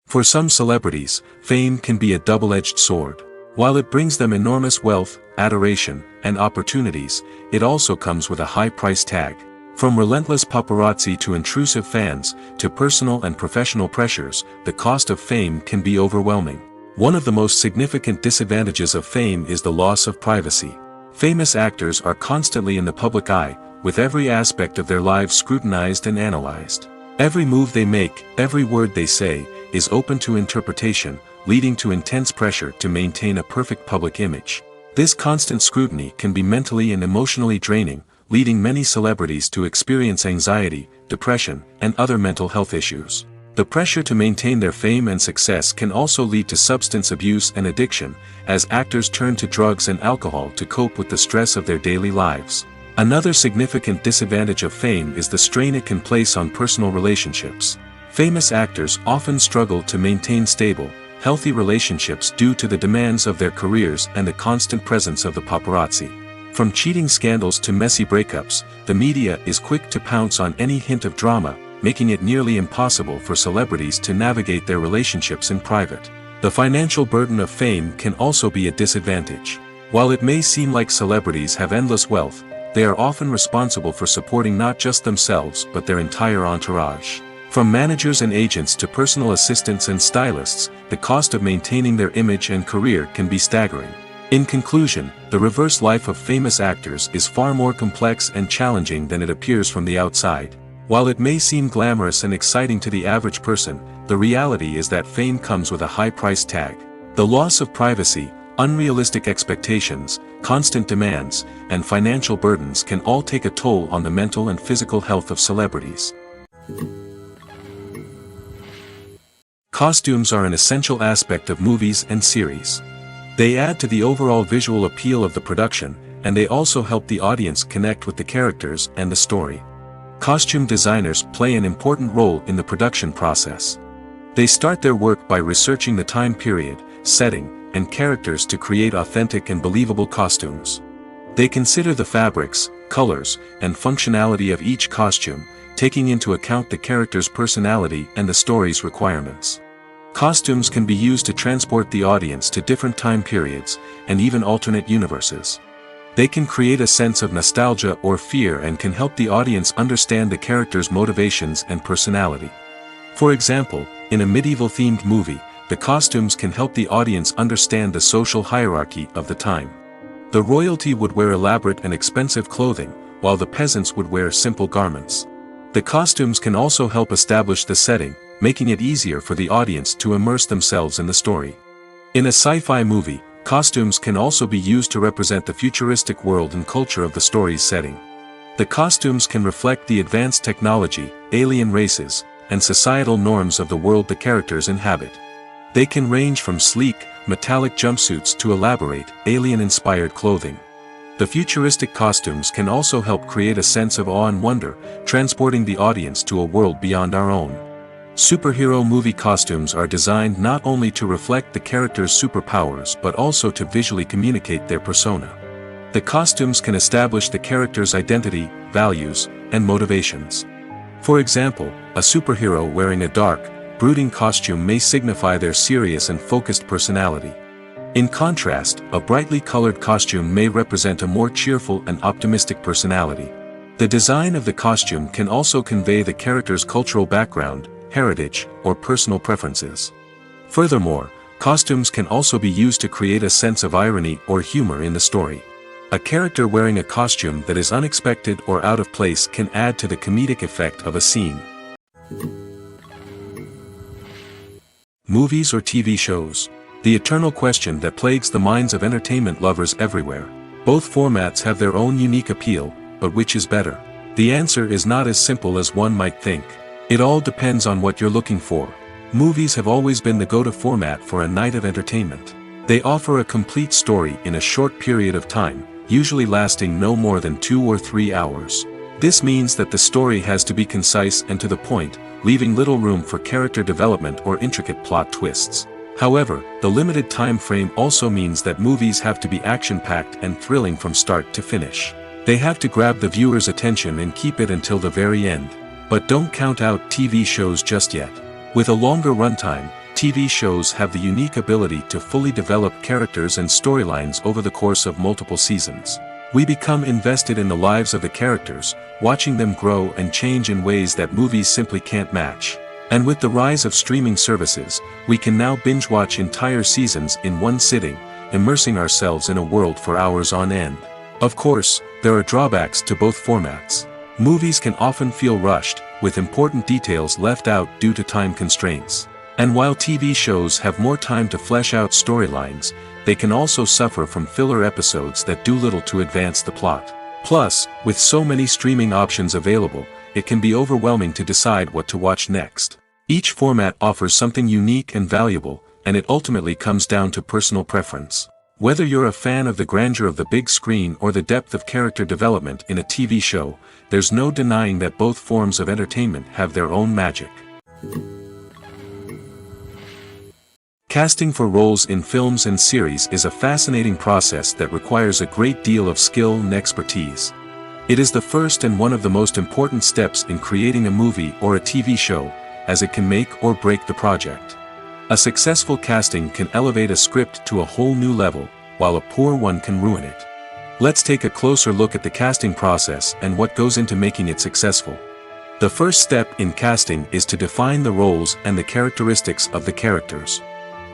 S1: For some celebrities, fame can be a double-edged sword. While it brings them enormous wealth, adoration, and opportunities, it also comes with a high price tag. From relentless paparazzi to intrusive fans, to personal and professional pressures, the cost of fame can be overwhelming. One of the most significant disadvantages of fame is the loss of privacy. Famous actors are constantly in the public eye, with every aspect of their lives scrutinized and analyzed. Every move they make, every word they say, is open to interpretation, leading to intense pressure to maintain a perfect public image. This constant scrutiny can be mentally and emotionally draining, leading many celebrities to experience anxiety, depression, and other mental health issues. The pressure to maintain their fame and success can also lead to substance abuse and addiction, as actors turn to drugs and alcohol to cope with the stress of their daily lives. Another significant disadvantage of fame is the strain it can place on personal relationships. Famous actors often struggle to maintain stable, healthy relationships due to the demands of their careers and the constant presence of the paparazzi. From cheating scandals to messy breakups, the media is quick to pounce on any hint of drama, making it nearly impossible for celebrities to navigate their relationships in private. The financial burden of fame can also be a disadvantage. While it may seem like celebrities have endless wealth, they are often responsible for supporting not just themselves but their entire entourage. From managers and agents to personal assistants and stylists, the cost of maintaining their image and career can be staggering. In conclusion, the reverse life of famous actors is far more complex and challenging than it appears from the outside. While it may seem glamorous and exciting to the average person, the reality is that fame comes with a high price tag. The loss of privacy, unrealistic expectations, constant demands, and financial burdens can all take a toll on the mental and physical health of celebrities. Costumes are an essential aspect of movies and series. They add to the overall visual appeal of the production, and they also help the audience connect with the characters and the story. Costume designers play an important role in the production process. They start their work by researching the time period, setting, and characters to create authentic and believable costumes. They consider the fabrics, colors, and functionality of each costume, taking into account the character's personality and the story's requirements. Costumes can be used to transport the audience to different time periods, and even alternate universes. They can create a sense of nostalgia or fear and can help the audience understand the character's motivations and personality. For example, in a medieval-themed movie, the costumes can help the audience understand the social hierarchy of the time. The royalty would wear elaborate and expensive clothing, while the peasants would wear simple garments. The costumes can also help establish the setting, making it easier for the audience to immerse themselves in the story. In a sci-fi movie, costumes can also be used to represent the futuristic world and culture of the story's setting. The costumes can reflect the advanced technology, alien races, and societal norms of the world the characters inhabit. They can range from sleek, metallic jumpsuits to elaborate, alien-inspired clothing. The futuristic costumes can also help create a sense of awe and wonder, transporting the audience to a world beyond our own. Superhero movie costumes are designed not only to reflect the character's superpowers but also to visually communicate their persona. The costumes can establish the character's identity, values, and motivations. For example, a superhero wearing a dark, brooding costume may signify their serious and focused personality. In contrast, a brightly colored costume may represent a more cheerful and optimistic personality. The design of the costume can also convey the character's cultural background, heritage, or personal preferences. Furthermore, costumes can also be used to create a sense of irony or humor in the story. A character wearing a costume that is unexpected or out of place can add to the comedic effect of a scene. Movies or TV shows? The eternal question that plagues the minds of entertainment lovers everywhere. Both formats have their own unique appeal, but which is better? The answer is not as simple as one might think. It all depends on what you're looking for. Movies have always been the go-to format for a night of entertainment. They offer a complete story in a short period of time, usually lasting no more than 2 or 3 hours. This means that the story has to be concise and to the point, leaving little room for character development or intricate plot twists. However, the limited time frame also means that movies have to be action-packed and thrilling from start to finish. They have to grab the viewer's attention and keep it until the very end. But don't count out TV shows just yet. With a longer runtime, TV shows have the unique ability to fully develop characters and storylines over the course of multiple seasons. We become invested in the lives of the characters, watching them grow and change in ways that movies simply can't match. And with the rise of streaming services, we can now binge-watch entire seasons in one sitting, immersing ourselves in a world for hours on end. Of course, there are drawbacks to both formats. Movies can often feel rushed, with important details left out due to time constraints. And while TV shows have more time to flesh out storylines, they can also suffer from filler episodes that do little to advance the plot. Plus, with so many streaming options available, it can be overwhelming to decide what to watch next. Each format offers something unique and valuable, and it ultimately comes down to personal preference. Whether you're a fan of the grandeur of the big screen or the depth of character development in a TV show, there's no denying that both forms of entertainment have their own magic. Casting for roles in films and series is a fascinating process that requires a great deal of skill and expertise. It is the first and one of the most important steps in creating a movie or a TV show, as it can make or break the project. A successful casting can elevate a script to a whole new level, while a poor one can ruin it. Let's take a closer look at the casting process and what goes into making it successful. The first step in casting is to define the roles and the characteristics of the characters.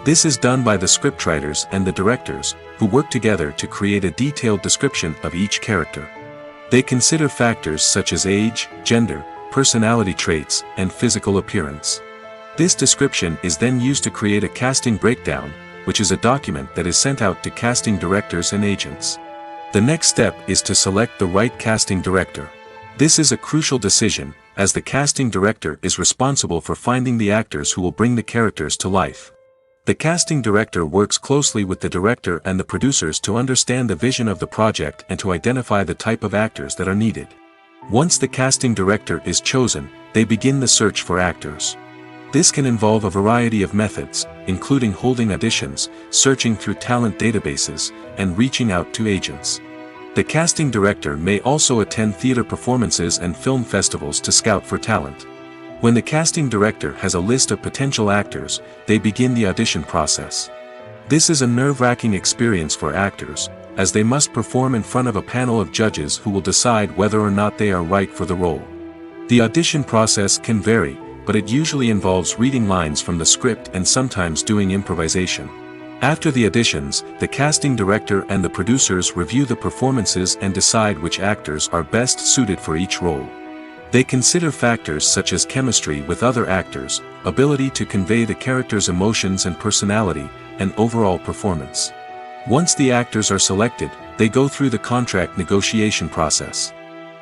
S1: This is done by the scriptwriters and the directors, who work together to create a detailed description of each character. They consider factors such as age, gender, personality traits, and physical appearance. This description is then used to create a casting breakdown, which is a document that is sent out to casting directors and agents. The next step is to select the right casting director. This is a crucial decision, as the casting director is responsible for finding the actors who will bring the characters to life. The casting director works closely with the director and the producers to understand the vision of the project and to identify the type of actors that are needed. Once the casting director is chosen, they begin the search for actors. This can involve a variety of methods, including holding auditions, searching through talent databases, and reaching out to agents. The casting director may also attend theater performances and film festivals to scout for talent. When the casting director has a list of potential actors, they begin the audition process. This is a nerve-wracking experience for actors, as they must perform in front of a panel of judges who will decide whether or not they are right for the role. The audition process can vary, but it usually involves reading lines from the script and sometimes doing improvisation. After the auditions, the casting director and the producers review the performances and decide which actors are best suited for each role. They consider factors such as chemistry with other actors, ability to convey the character's emotions and personality, and overall performance. Once the actors are selected, they go through the contract negotiation process.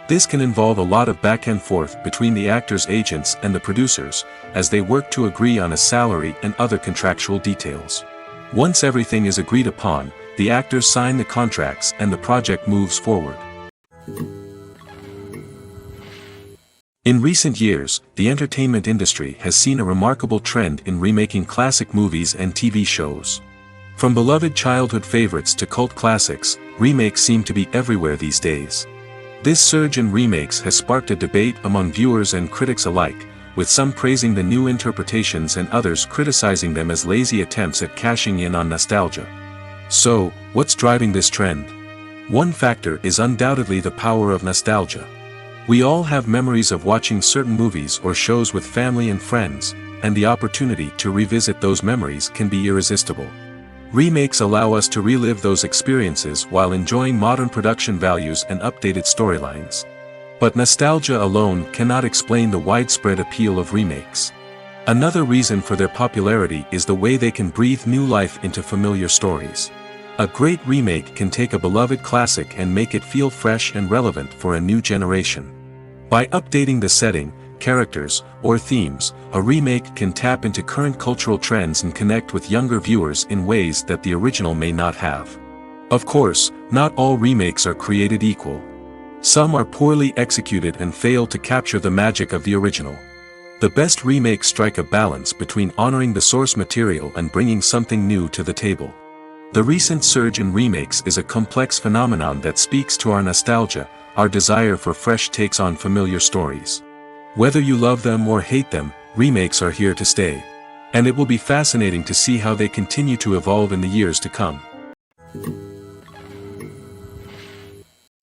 S1: This can involve a lot of back and forth between the actors' agents and the producers, as they work to agree on a salary and other contractual details. Once everything is agreed upon, the actors sign the contracts and the project moves forward. In recent years, the entertainment industry has seen a remarkable trend in remaking classic movies and TV shows. From beloved childhood favorites to cult classics, remakes seem to be everywhere these days. This surge in remakes has sparked a debate among viewers and critics alike, with some praising the new interpretations and others criticizing them as lazy attempts at cashing in on nostalgia. So, what's driving this trend? One factor is undoubtedly the power of nostalgia. We all have memories of watching certain movies or shows with family and friends, and the opportunity to revisit those memories can be irresistible. Remakes allow us to relive those experiences while enjoying modern production values and updated storylines. But nostalgia alone cannot explain the widespread appeal of remakes. Another reason for their popularity is the way they can breathe new life into familiar stories. A great remake can take a beloved classic and make it feel fresh and relevant for a new generation. By updating the setting, characters, or themes, a remake can tap into current cultural trends and connect with younger viewers in ways that the original may not have. Of course, not all remakes are created equal. Some are poorly executed and fail to capture the magic of the original. The best remakes strike a balance between honoring the source material and bringing something new to the table. The recent surge in remakes is a complex phenomenon that speaks to our nostalgia, our desire for fresh takes on familiar stories. Whether you love them or hate them, remakes are here to stay. And it will be fascinating to see how they continue to evolve in the years to come.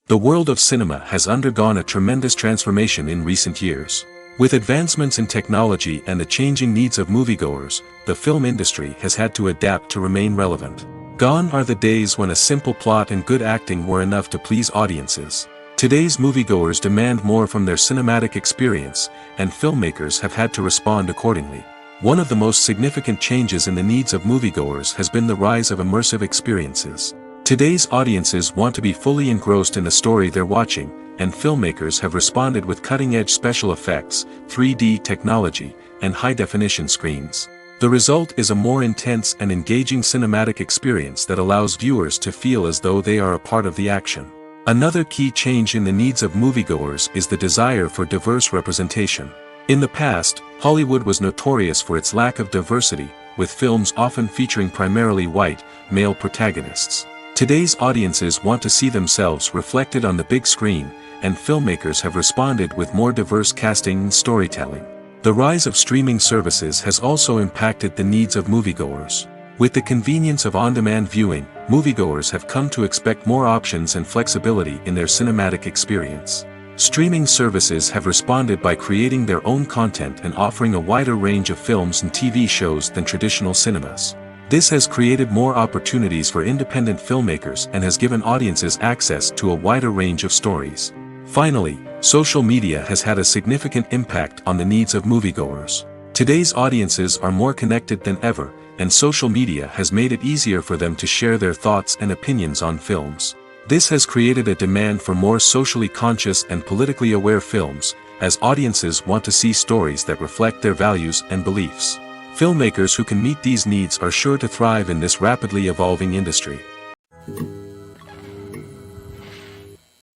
S1: The world of cinema has undergone a tremendous transformation in recent years. With advancements in technology and the changing needs of moviegoers, the film industry has had to adapt to remain relevant. Gone are the days when a simple plot and good acting were enough to please audiences. Today's moviegoers demand more from their cinematic experience, and filmmakers have had to respond accordingly. One of the most significant changes in the needs of moviegoers has been the rise of immersive experiences. Today's audiences want to be fully engrossed in the story they're watching, and filmmakers have responded with cutting-edge special effects, 3D technology, and high-definition screens. The result is a more intense and engaging cinematic experience that allows viewers to feel as though they are a part of the action. Another key change in the needs of moviegoers is the desire for diverse representation. In the past, Hollywood was notorious for its lack of diversity, with films often featuring primarily white, male protagonists. Today's audiences want to see themselves reflected on the big screen, and filmmakers have responded with more diverse casting and storytelling. The rise of streaming services has also impacted the needs of moviegoers. With the convenience of on-demand viewing, moviegoers have come to expect more options and flexibility in their cinematic experience. Streaming services have responded by creating their own content and offering a wider range of films and TV shows than traditional cinemas. This has created more opportunities for independent filmmakers and has given audiences access to a wider range of stories. Finally, social media has had a significant impact on the needs of moviegoers. Today's audiences are more connected than ever, and social media has made it easier for them to share their thoughts and opinions on films. This has created a demand for more socially conscious and politically aware films, as audiences want to see stories that reflect their values and beliefs. Filmmakers who can meet these needs are sure to thrive in this rapidly evolving industry.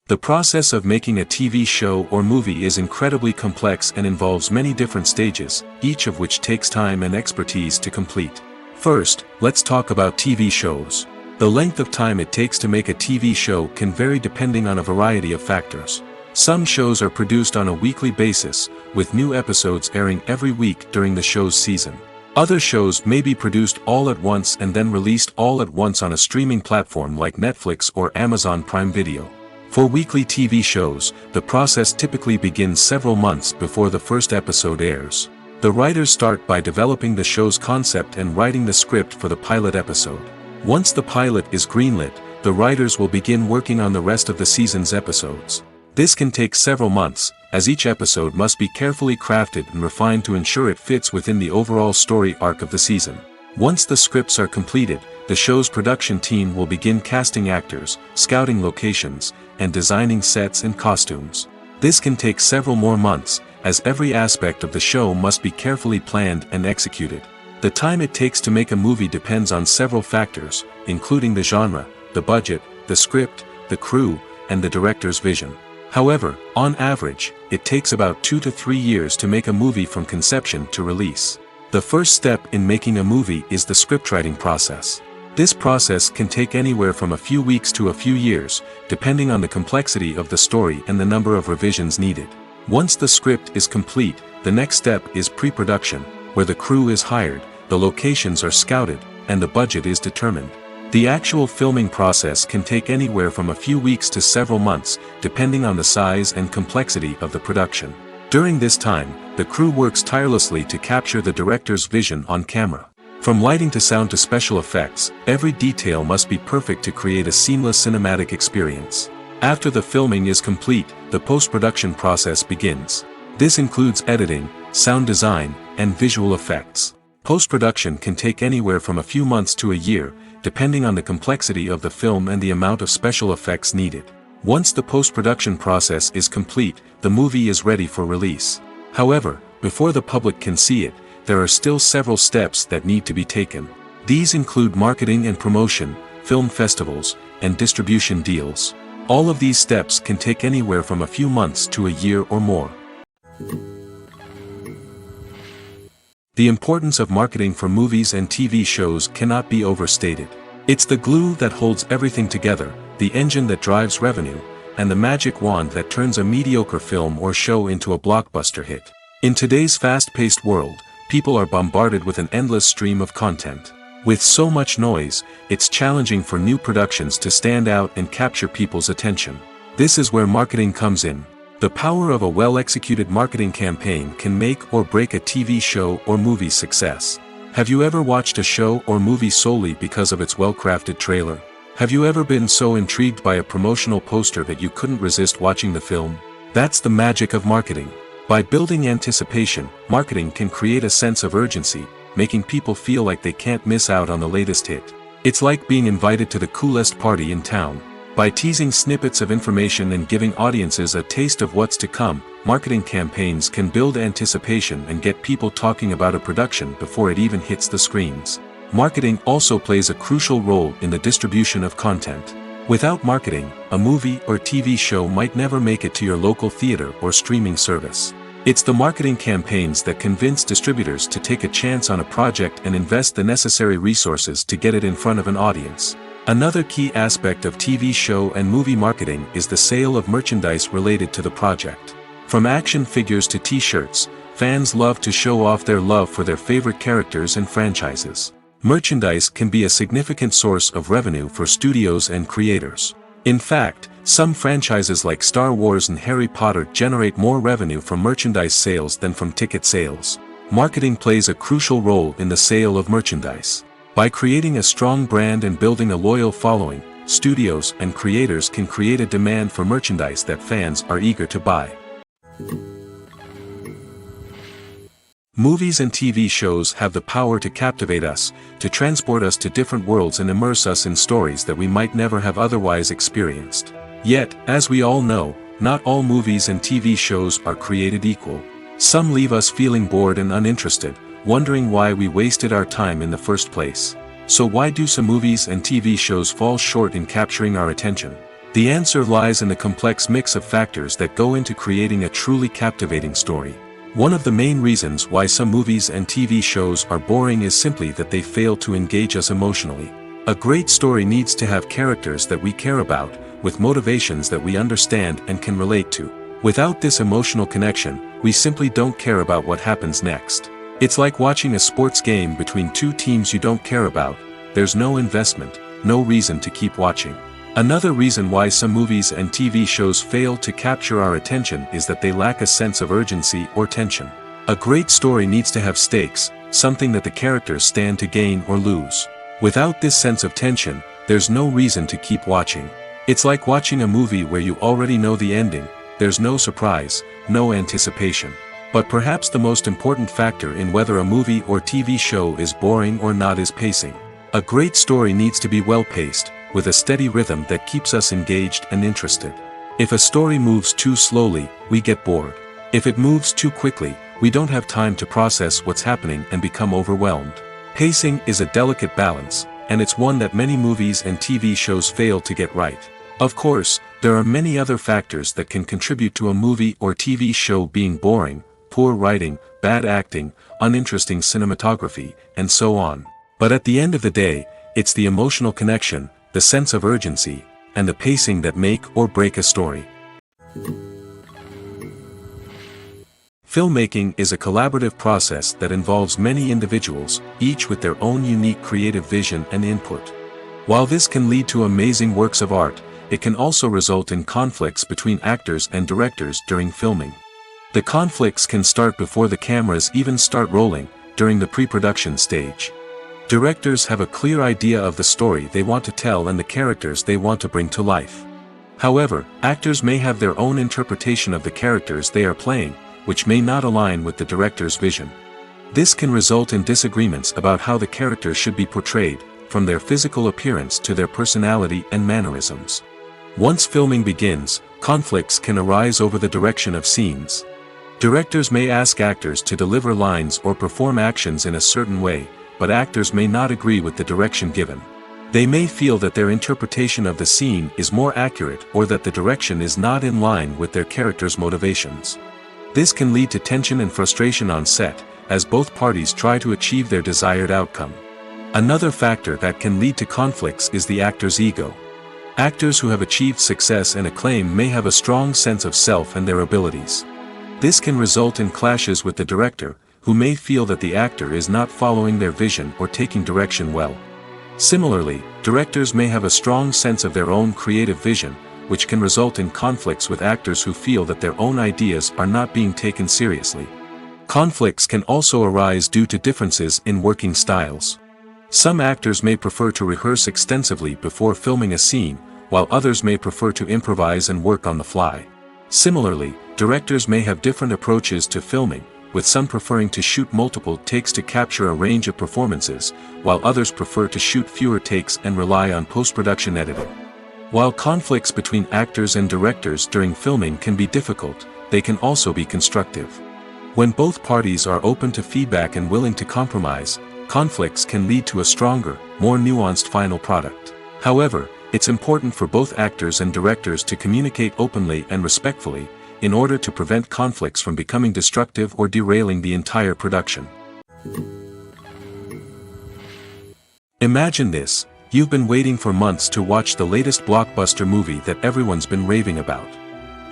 S1: The process of making a TV show or movie is incredibly complex and involves many different stages, each of which takes time and expertise to complete. First, let's talk about TV shows. The length of time it takes to make a TV show can vary depending on a variety of factors. Some shows are produced on a weekly basis, with new episodes airing every week during the show's season. Other shows may be produced all at once and then released all at once on a streaming platform like Netflix or Amazon Prime Video. For weekly TV shows, the process typically begins several months before the first episode airs. The writers start by developing the show's concept and writing the script for the pilot episode. Once the pilot is greenlit, the writers will begin working on the rest of the season's episodes. This can take several months, as each episode must be carefully crafted and refined to ensure it fits within the overall story arc of the season. Once the scripts are completed, the show's production team will begin casting actors, scouting locations, and designing sets and costumes. This can take several more months, as every aspect of the show must be carefully planned and executed. The time it takes to make a movie depends on several factors, including the genre, the budget, the script, the crew, and the director's vision. However, on average, it takes about 2 to 3 years to make a movie from conception to release. The first step in making a movie is the scriptwriting process. This process can take anywhere from a few weeks to a few years, depending on the complexity of the story and the number of revisions needed. Once the script is complete, the next step is pre-production, where the crew is hired, the locations are scouted, and the budget is determined. The actual filming process can take anywhere from a few weeks to several months, depending on the size and complexity of the production. During this time, the crew works tirelessly to capture the director's vision on camera. From lighting to sound to special effects, every detail must be perfect to create a seamless cinematic experience. After the filming is complete, the post-production process begins. This includes editing, sound design, and visual effects. Post-production can take anywhere from a few months to a year, depending on the complexity of the film and the amount of special effects needed. Once the post-production process is complete, the movie is ready for release. However, before the public can see it, there are still several steps that need to be taken. These include marketing and promotion, film festivals, and distribution deals. All of these steps can take anywhere from a few months to a year or more. The importance of marketing for movies and TV shows cannot be overstated. It's the glue that holds everything together, the engine that drives revenue, and the magic wand that turns a mediocre film or show into a blockbuster hit. In today's fast-paced world, people are bombarded with an endless stream of content. With so much noise, it's challenging for new productions to stand out and capture people's attention. This is where marketing comes in. The power of a well-executed marketing campaign can make or break a TV show or movie's success. Have you ever watched a show or movie solely because of its well-crafted trailer? Have you ever been so intrigued by a promotional poster that you couldn't resist watching the film? That's the magic of marketing. By building anticipation, marketing can create a sense of urgency, making people feel like they can't miss out on the latest hit. It's like being invited to the coolest party in town. By teasing snippets of information and giving audiences a taste of what's to come, marketing campaigns can build anticipation and get people talking about a production before it even hits the screens. Marketing also plays a crucial role in the distribution of content. Without marketing, a movie or TV show might never make it to your local theater or streaming service. It's the marketing campaigns that convince distributors to take a chance on a project and invest the necessary resources to get it in front of an audience. Another key aspect of TV show and movie marketing is the sale of merchandise related to the project. From action figures to t-shirts, fans love to show off their love for their favorite characters and franchises. Merchandise can be a significant source of revenue for studios and creators. In fact, some franchises like Star Wars and Harry Potter generate more revenue from merchandise sales than from ticket sales. Marketing plays a crucial role in the sale of merchandise. By creating a strong brand and building a loyal following, studios and creators can create a demand for merchandise that fans are eager to buy. Movies and TV shows have the power to captivate us, to transport us to different worlds and immerse us in stories that we might never have otherwise experienced. Yet, as we all know, not all movies and TV shows are created equal. Some leave us feeling bored and uninterested, wondering why we wasted our time in the first place. So why do some movies and TV shows fall short in capturing our attention? The answer lies in the complex mix of factors that go into creating a truly captivating story. One of the main reasons why some movies and TV shows are boring is simply that they fail to engage us emotionally. A great story needs to have characters that we care about, with motivations that we understand and can relate to. Without this emotional connection, we simply don't care about what happens next. It's like watching a sports game between two teams you don't care about. There's no investment, no reason to keep watching. Another reason why some movies and TV shows fail to capture our attention is that they lack a sense of urgency or tension. A great story needs to have stakes, something that the characters stand to gain or lose. Without this sense of tension, there's no reason to keep watching. It's like watching a movie where you already know the ending, there's no surprise, no anticipation. But perhaps the most important factor in whether a movie or TV show is boring or not is pacing. A great story needs to be well-paced, with a steady rhythm that keeps us engaged and interested. If a story moves too slowly, we get bored. If it moves too quickly, we don't have time to process what's happening and become overwhelmed. Pacing is a delicate balance, and it's one that many movies and TV shows fail to get right. Of course, there are many other factors that can contribute to a movie or TV show being boring: poor writing, bad acting, uninteresting cinematography, and so on. But at the end of the day, it's the emotional connection, the sense of urgency, and the pacing that make or break a story. Filmmaking is a collaborative process that involves many individuals, each with their own unique creative vision and input. While this can lead to amazing works of art, it can also result in conflicts between actors and directors during filming. The conflicts can start before the cameras even start rolling, during the pre-production stage. Directors have a clear idea of the story they want to tell and the characters they want to bring to life. However, actors may have their own interpretation of the characters they are playing, which may not align with the director's vision. This can result in disagreements about how the characters should be portrayed, from their physical appearance to their personality and mannerisms. Once filming begins, conflicts can arise over the direction of scenes. Directors may ask actors to deliver lines or perform actions in a certain way, but actors may not agree with the direction given. They may feel that their interpretation of the scene is more accurate or that the direction is not in line with their character's motivations. This can lead to tension and frustration on set, as both parties try to achieve their desired outcome. Another factor that can lead to conflicts is the actor's ego. Actors who have achieved success and acclaim may have a strong sense of self and their abilities. This can result in clashes with the director, who may feel that the actor is not following their vision or taking direction well. Similarly, directors may have a strong sense of their own creative vision, which can result in conflicts with actors who feel that their own ideas are not being taken seriously. Conflicts can also arise due to differences in working styles. Some actors may prefer to rehearse extensively before filming a scene, while others may prefer to improvise and work on the fly. Similarly, directors may have different approaches to filming, with some preferring to shoot multiple takes to capture a range of performances, while others prefer to shoot fewer takes and rely on post-production editing. While conflicts between actors and directors during filming can be difficult, they can also be constructive. When both parties are open to feedback and willing to compromise, conflicts can lead to a stronger, more nuanced final product. However, it's important for both actors and directors to communicate openly and respectfully, in order to prevent conflicts from becoming destructive or derailing the entire production. Imagine this: you've been waiting for months to watch the latest blockbuster movie that everyone's been raving about.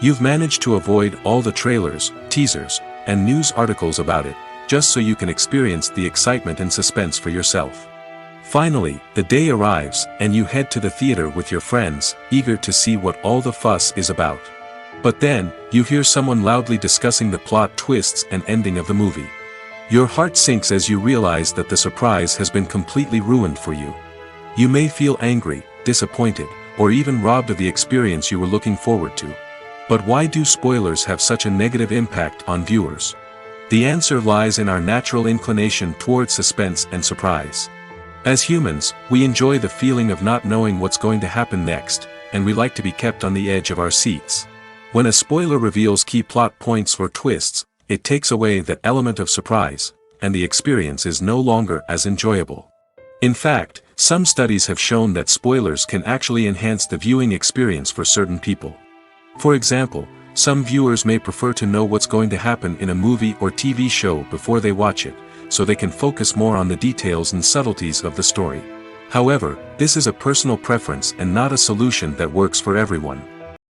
S1: You've managed to avoid all the trailers, teasers, and news articles about it, just so you can experience the excitement and suspense for yourself. Finally, the day arrives, and you head to the theater with your friends, eager to see what all the fuss is about. But then, you hear someone loudly discussing the plot twists and ending of the movie. Your heart sinks as you realize that the surprise has been completely ruined for you. You may feel angry, disappointed, or even robbed of the experience you were looking forward to. But why do spoilers have such a negative impact on viewers? The answer lies in our natural inclination toward suspense and surprise. As humans, we enjoy the feeling of not knowing what's going to happen next, and we like to be kept on the edge of our seats. When a spoiler reveals key plot points or twists, it takes away that element of surprise, and the experience is no longer as enjoyable. In fact, some studies have shown that spoilers can actually enhance the viewing experience for certain people. For example, some viewers may prefer to know what's going to happen in a movie or TV show before they watch it, so they can focus more on the details and subtleties of the story. However, this is a personal preference and not a solution that works for everyone.